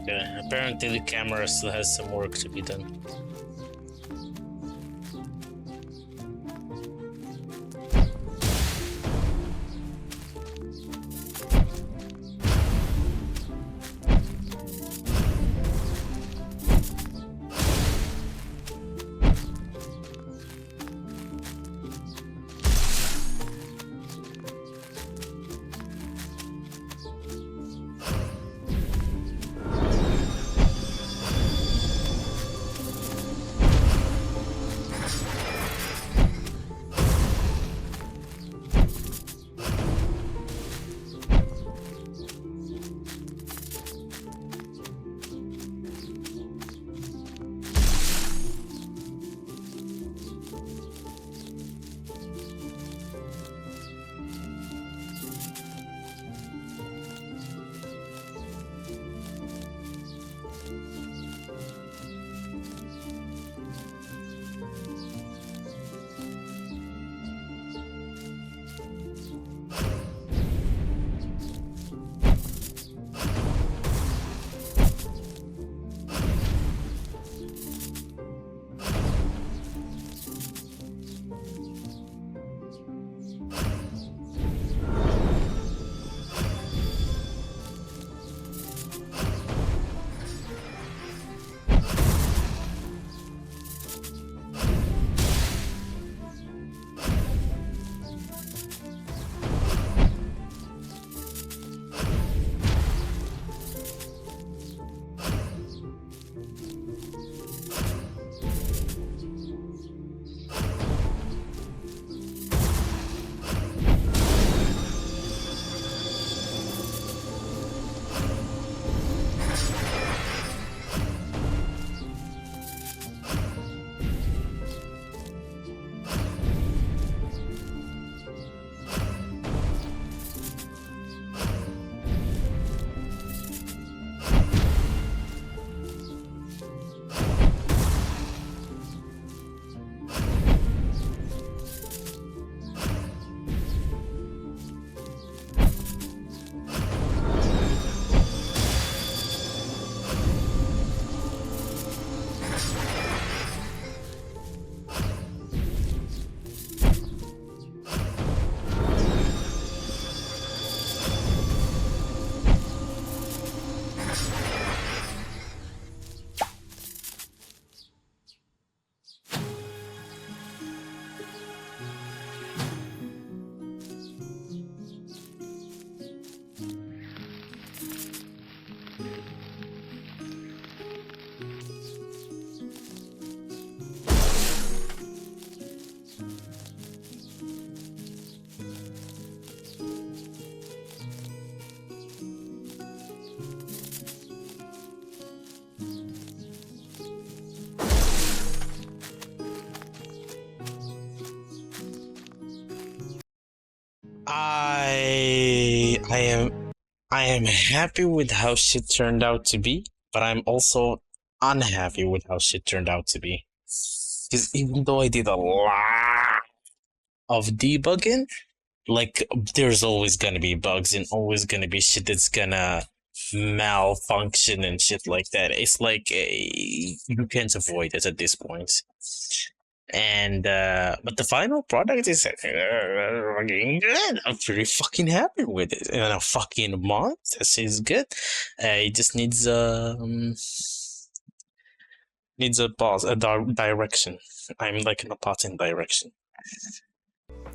Okay, apparently the camera still has some work to be done. I am happy with how shit turned out to be, but I'm also unhappy with how shit turned out to be. Because even though I did a lot of debugging, like there's always gonna be bugs and always gonna be shit that's gonna malfunction and shit like that. It's like you can't avoid it at this point. And but the final product is fucking good. I'm pretty fucking happy with it. In a fucking month, this is good. It just needs a pause, a direction. I'm like in a pot in direction.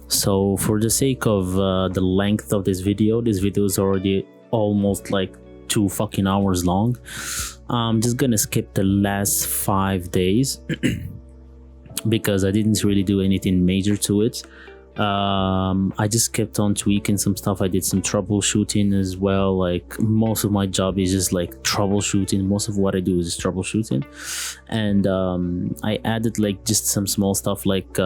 So for the sake of the length of this video is already almost like 2 fucking hours long. I'm just gonna skip the last 5 days because I didn't really do anything major to it. I just kept on tweaking some stuff. I did some troubleshooting as well. Like most of my job is just like troubleshooting. Most of what I do is just troubleshooting, and I added like just some small stuff like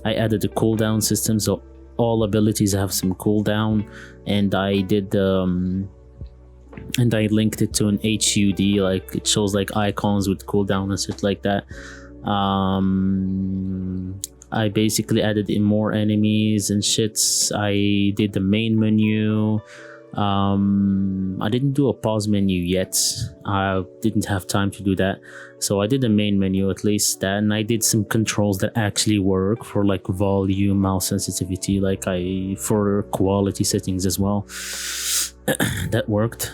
I added a cooldown system, so all abilities have some cooldown, and I did and I linked it to an HUD, like it shows like icons with cooldown and shit like that. I basically added in more enemies and shits. I did the main menu. I didn't do a pause menu yet. I didn't have time to do that, so I did the main menu, at least that, and I did some controls that actually work for like volume, mouse sensitivity, like for quality settings as well. That worked.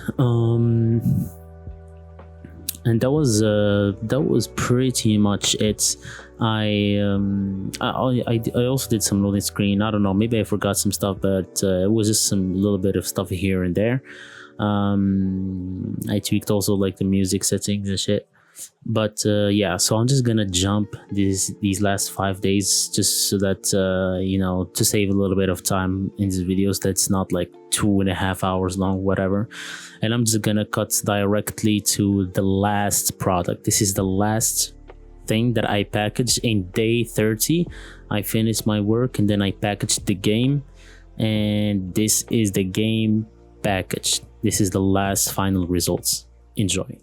And that was pretty much it. I also did some loading screen. I don't know, maybe I forgot some stuff, but it was just some little bit of stuff here and there. I tweaked also like the music settings and shit. But yeah, so I'm just gonna jump these last 5 days just so that to save a little bit of time in these videos that's not like 2.5 hours long, whatever. And I'm just gonna cut directly to the last product. This is the last thing that I packaged in day 30. I finished my work and then I packaged the game, and this is the game package. This is the last final results. Enjoy.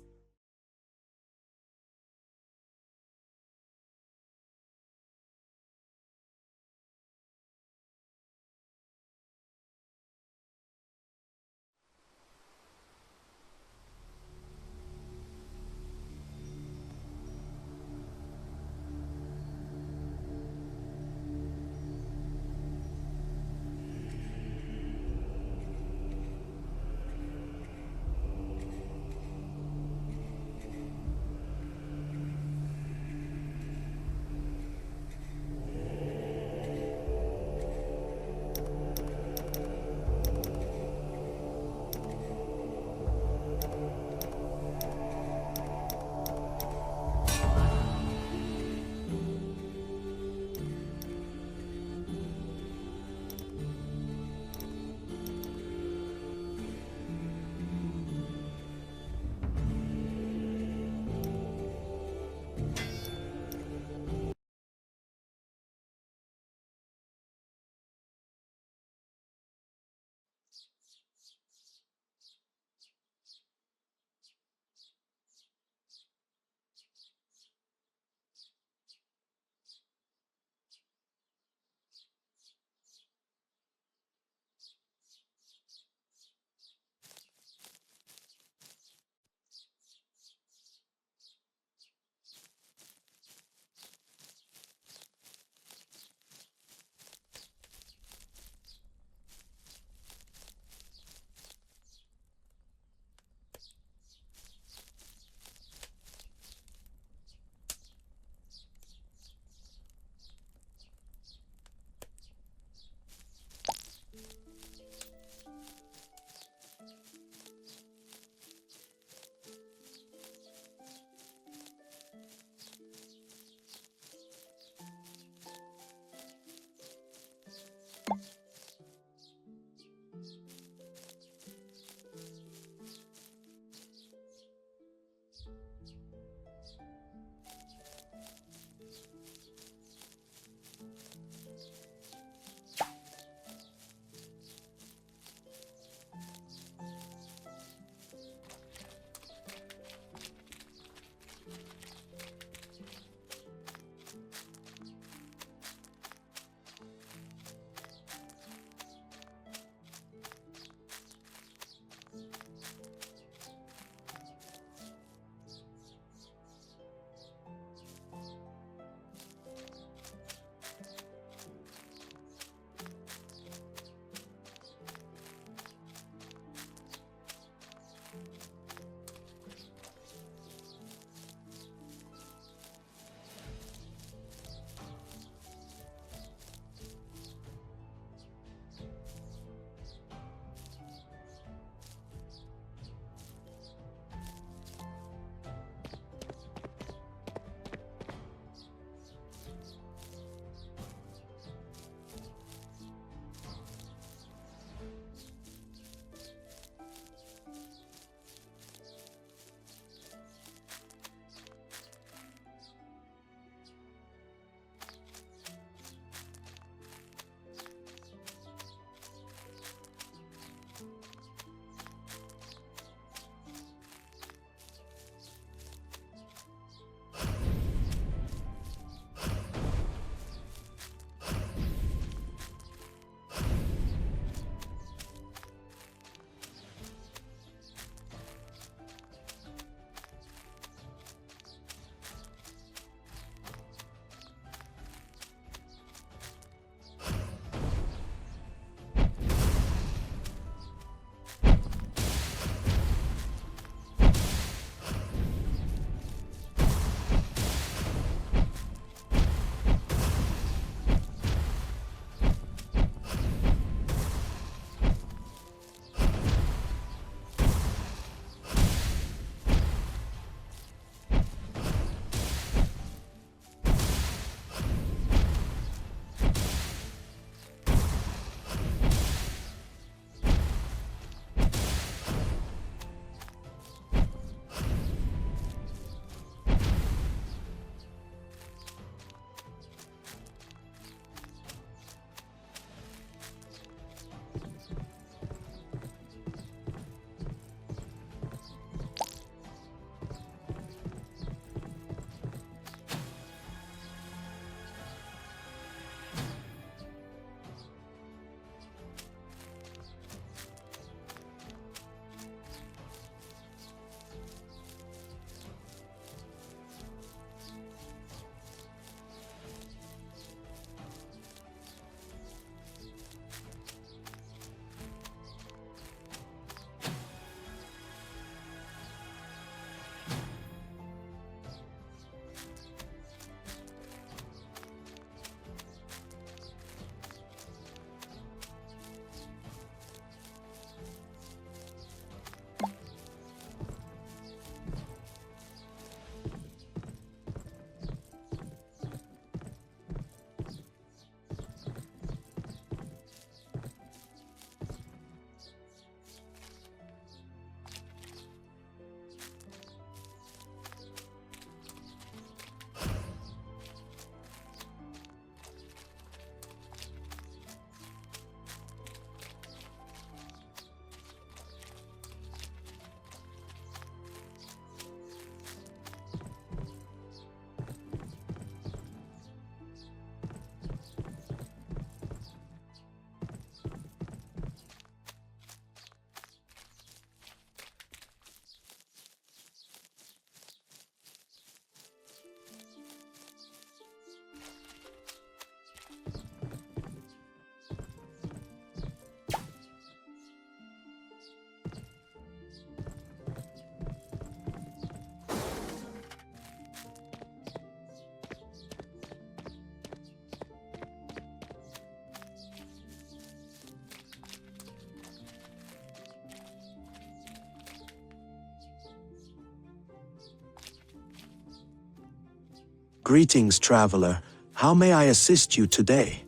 Greetings, traveler. How may I assist you today?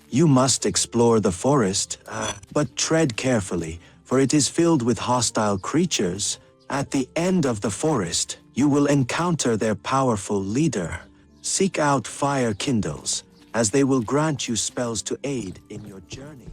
You must explore the forest, but tread carefully, for it is filled with hostile creatures. At the end of the forest, you will encounter their powerful leader. Seek out fire kindles, as they will grant you spells to aid in your journey.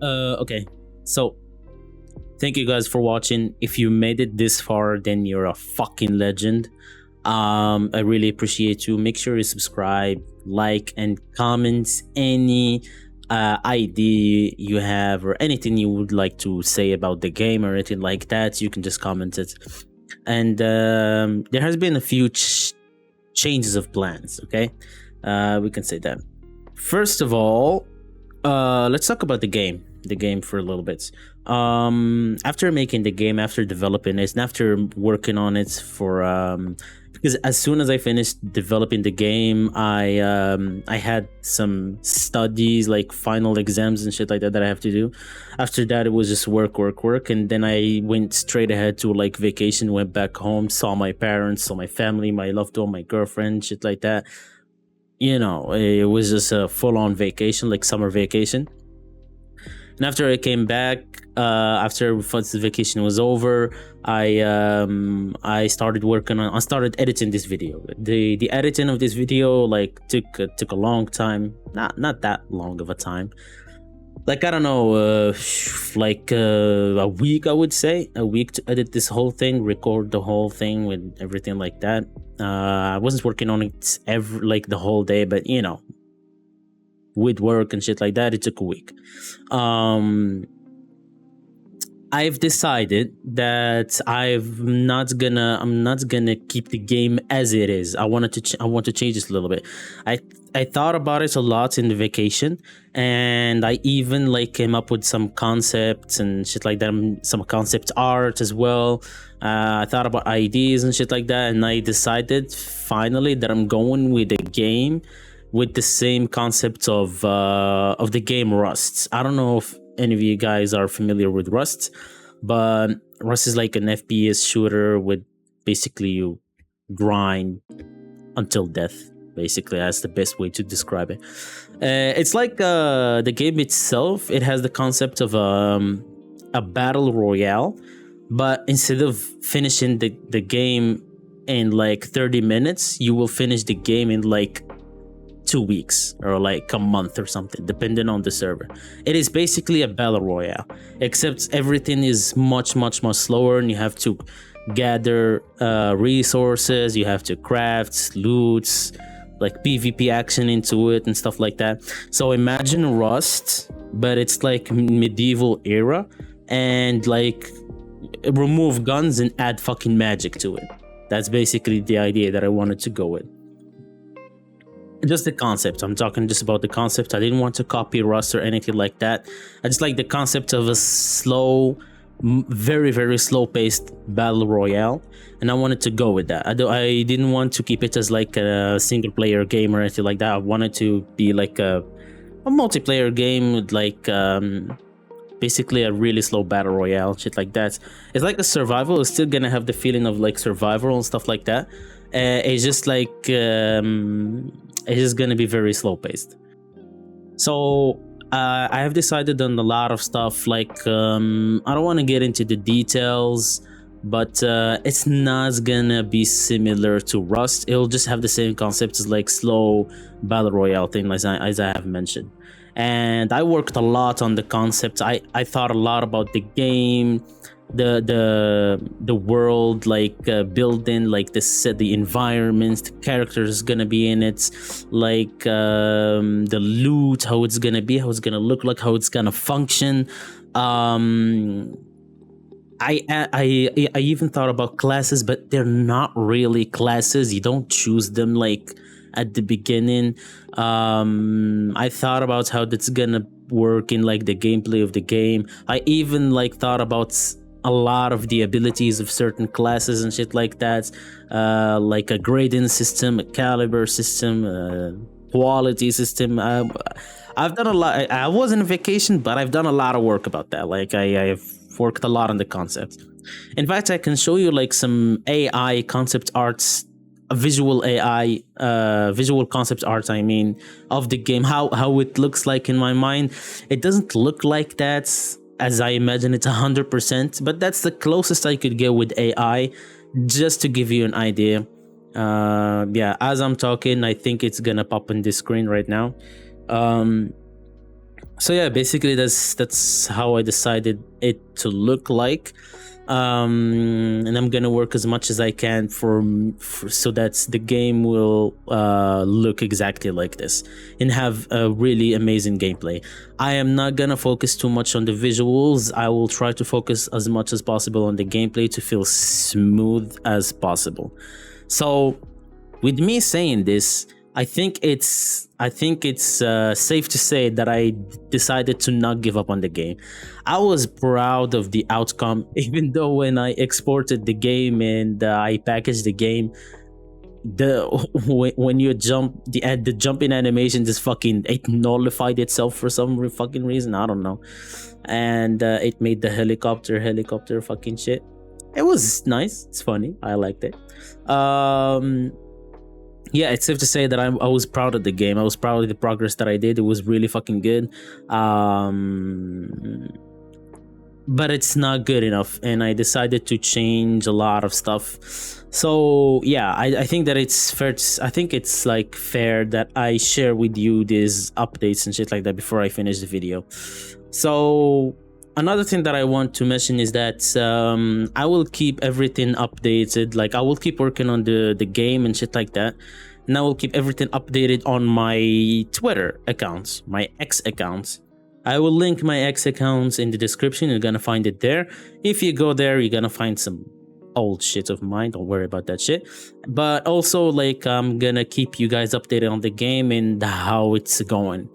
Okay, so thank you guys for watching. If you made it this far, then you're a fucking legend. I really appreciate you. Make sure you subscribe, like, and comment any idea you have or anything you would like to say about the game or anything like that. You can just comment it. And there has been a few changes of plans. Okay, we can say that. First of all, let's talk about the game for a little bit. After making the game, after developing it, and after working on it for because as soon as I finished developing the game, I had some studies, like final exams and shit like that I have to do. After that, it was just work, and then I went straight ahead to like vacation, went back home, saw my parents, saw my family, my loved one, my girlfriend, shit like that. You know, it was just a full-on vacation, like summer vacation. And after I came back, after the vacation was over, I started working on. I started editing this video. The editing of this video like took a long time. Not that long of a time. Like, I don't know, a week, I would say. A week to edit this whole thing, record the whole thing with everything like that. I wasn't working on it the whole day, but you know, with work and shit like that, it took a week. I've decided that I'm not gonna keep the game as it is. I want to change this a little bit. I thought about it a lot in the vacation, and I even like came up with some concepts and shit like that, some concept art as well. I thought about ideas and shit like that, and I decided finally that I'm going with a game with the same concept of the game Rust. I don't know if any of you guys are familiar with Rust, but Rust is like an FPS shooter with basically you grind until death. Basically, that's the best way to describe it. It's like the game itself. It has the concept of a battle royale, but instead of finishing the game in like 30 minutes, you will finish the game in like 2 weeks or like a month or something, depending on the server. It is basically a battle royale, except everything is much slower, and you have to gather resources, you have to craft loots, like PvP action into it and stuff like that. So imagine Rust, but it's like medieval era, and like remove guns and add fucking magic to it. That's basically the idea that I wanted to go with. Just the concept. I'm talking just about the concept. I didn't want to copy Rust or anything like that. I just like the concept of a slow, very slow paced battle royale, and I wanted to go with that. I didn't want to keep it as like a single player game or anything like that. I wanted to be like a multiplayer game with like basically a really slow battle royale, shit like that. It's like a survival. It's still gonna have the feeling of like survival and stuff like that. It's just like it's just gonna be very slow paced. So I have decided on a lot of stuff. Like I don't want to get into the details, but it's not gonna be similar to Rust. It'll just have the same concept as like slow battle royale thing, as I have mentioned. And I worked a lot on the concept. I thought a lot about the game, the world, like building, like the environments, the characters gonna be in it, like the loot, how it's gonna be, how it's gonna look like, how it's gonna function. I even thought about classes, but they're not really classes. You don't choose them like at the beginning. I thought about how that's gonna work in like the gameplay of the game. I even like thought about a lot of the abilities of certain classes and shit like that, like a grading system, a caliber system, quality system. I've done a lot. I was on vacation, but I've done a lot of work about that. Like I've worked a lot on the concept. In fact, I can show you like some AI concept arts, visual AI, visual concept art, I mean, of the game, how it looks like in my mind. It doesn't look like that as I imagine it's 100%, but that's the closest I could get with AI, just to give you an idea. Yeah, as I'm talking, I think it's gonna pop on this screen right now. So yeah, basically that's how I decided it to look like. And I'm gonna work as much as I can for so that the game will look exactly like this and have a really amazing gameplay. I am not gonna focus too much on the visuals. I will try to focus as much as possible on the gameplay to feel smooth as possible. So with me saying this, I think it's safe to say that I decided to not give up on the game. I was proud of the outcome, even though when I exported the game and I packaged the game, the when you jump the jumping animation just fucking it nullified itself for some fucking reason. I don't know, and it made the helicopter fucking shit. It was nice. It's funny. I liked it. Um, yeah, it's safe to say that I was proud of the game. I was proud of the progress that I did. It was really fucking good. But it's not good enough, and I decided to change a lot of stuff. So yeah, I think that it's fair. I think it's like fair that I share with you these updates and shit like that before I finish the video. So another thing that I want to mention is that I will keep everything updated. Like I will keep working on the game and shit like that. And I will keep everything updated on my Twitter accounts, my X accounts. I will link my X accounts in the description. You're gonna find it there. If you go there, you're gonna find some old shit of mine. Don't worry about that shit. But also, like, I'm gonna keep you guys updated on the game and how it's going.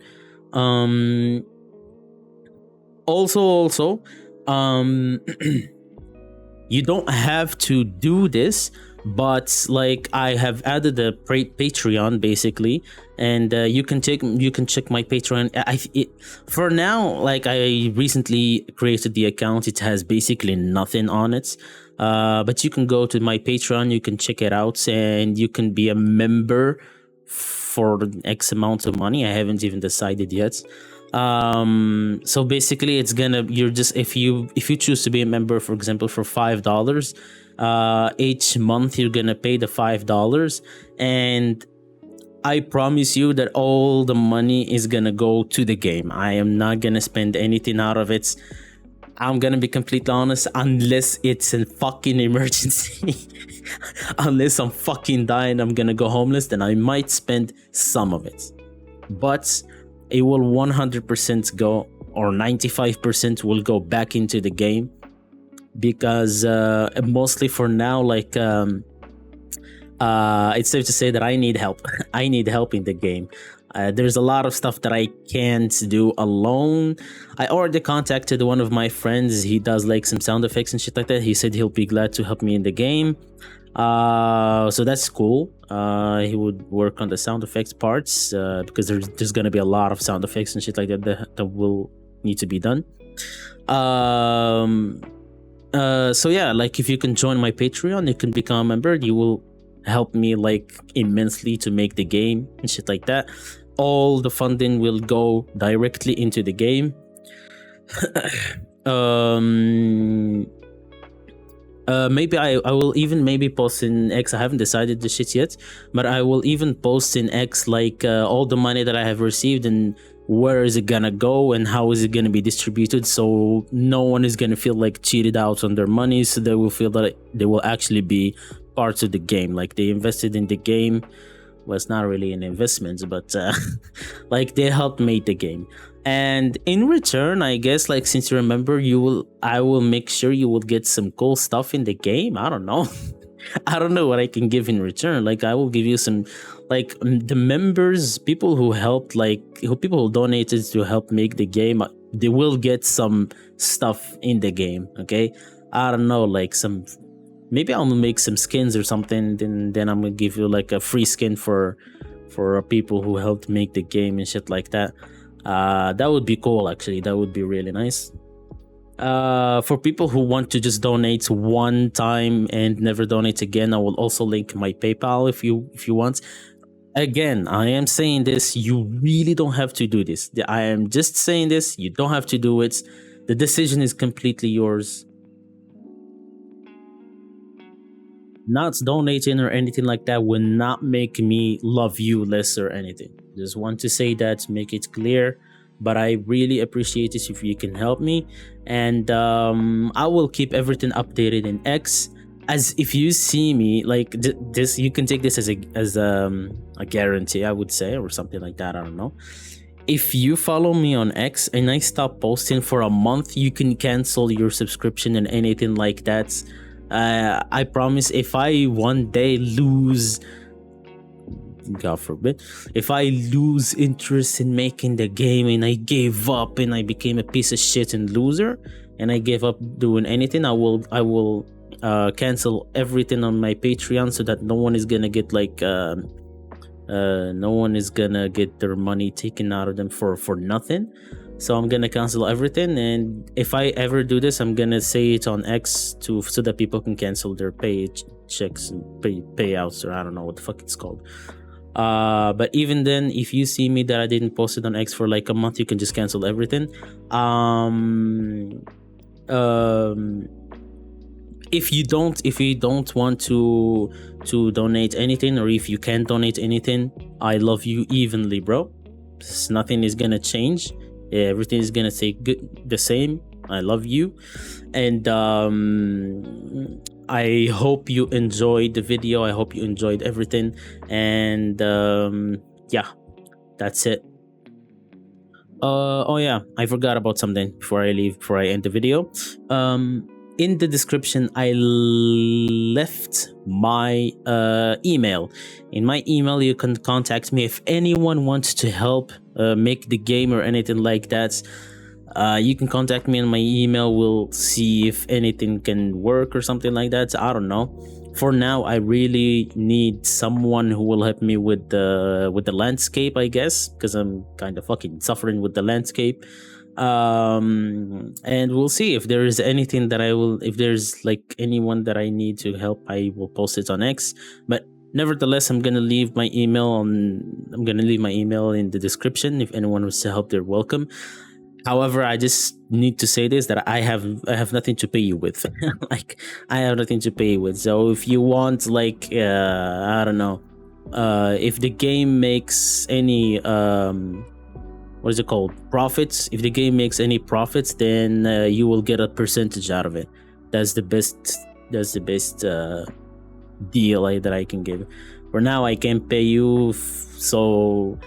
Um, also, um, you don't have to do this, but like I have added a Patreon basically, and you can check my Patreon. For now, like I recently created the account. It has basically nothing on it, but you can go to my Patreon. You can check it out, and you can be a member for X amount of money. I haven't even decided yet. So basically it's gonna you're just if you choose to be a member, for example, for $5 each month, you're gonna pay the $5, and I promise you that all the money is gonna go to the game. I am not gonna spend anything out of it. I'm gonna be completely honest, unless it's a fucking emergency. Unless I'm fucking dying, I'm gonna go homeless, then I might spend some of it. But it will 100% go, or 95% will go back into the game, because mostly for now, like it's safe to say that I need help. I need help in the game. There's a lot of stuff that I can't do alone. I already contacted one of my friends. He does like some sound effects and shit like that. He said he'll be glad to help me in the game. So that's cool. He would work on the sound effects parts, because there's gonna be a lot of sound effects and shit like that will need to be done. So yeah, like if you can join my Patreon, you can become a member. You will help me like immensely to make the game and shit like that. All the funding will go directly into the game. Maybe I will even maybe post in X. I haven't decided the shit yet, but I will even post in X like all the money that I have received and where is it gonna go and how is it gonna be distributed, so no one is gonna feel like cheated out on their money, so they will feel that they will actually be parts of the game, like they invested in the game. Well, it's not really an investment, but like they helped make the game. And in return, I guess, like since you remember, I will make sure you will get some cool stuff in the game. I don't know. I don't know what I can give in return. Like I will give you some, like the members, people who helped, people who donated to help make the game, they will get some stuff in the game. Okay, I don't know, like some, maybe I'll make some skins or something. Then I'm gonna give you like a free skin for people who helped make the game and shit like that. That would be cool, actually. That would be really nice. For people who want to just donate one time and never donate again, I will also link my PayPal if you want. Again, I am saying this, you really don't have to do this. I am just saying this, you don't have to do it. The decision is completely yours. Not donating or anything like that will not make me love you less or anything. Just want to say that, make it clear. but I really appreciate it if you can help me. And I will keep everything updated in X. As if you see me like this, you can take this as a guarantee, I would say, or something like that. I don't know. If you follow me on X and I stop posting for a month, you can cancel your subscription and anything like that. I promise, if I one day lose, God forbid, if I lose interest in making the game and I gave up and I became a piece of shit and loser and I gave up doing anything, I will cancel everything on my Patreon so that no one is gonna get like no one is gonna get their money taken out of them for nothing. So I'm gonna cancel everything, and if I ever do this, I'm gonna say it on X so that people can cancel their paychecks and payouts, or I don't know what the fuck it's called. But even then, if you see me that I didn't post it on X for like a month, you can just cancel everything. If you don't want to donate anything, or if you can't donate anything, I love you evenly, bro. Nothing is gonna change. Everything is gonna stay the same. I love you, and I hope you enjoyed the video. I hope you enjoyed everything, and yeah, that's it. Oh yeah, I forgot about something before I end the video. In the description, I left my email. In my email, you can contact me if anyone wants to help make the game or anything like that. You can contact me on my email. We'll see if anything can work or something like that. I don't know. For now, I really need someone who will help me with the landscape, I guess, because I'm kind of fucking suffering with the landscape. And we'll see if there is anything that if there's like anyone that I need to help, I will post it on X. But nevertheless, I'm gonna leave my email in the description. If anyone wants to help, they're welcome. However, I just need to say this, that I have nothing to pay you with. Like, I have nothing to pay you with. So if you want, like, I don't know, if the game makes any what is it called, profits, if the game makes any profits, then you will get a percentage out of it. That's the best deal that I can give. For now, I can't pay you, so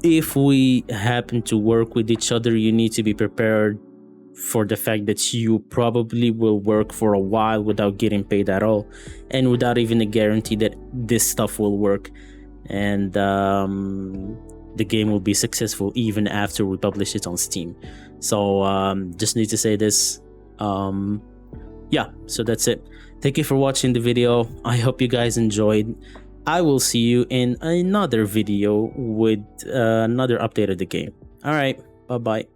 if we happen to work with each other, you need to be prepared for the fact that you probably will work for a while without getting paid at all, and without even a guarantee that this stuff will work, and the game will be successful even after we publish it on Steam. So just need to say this. Yeah, so that's it. Thank you for watching the video. I hope you guys enjoyed. I will see you in another video with another update of the game. All right, bye bye.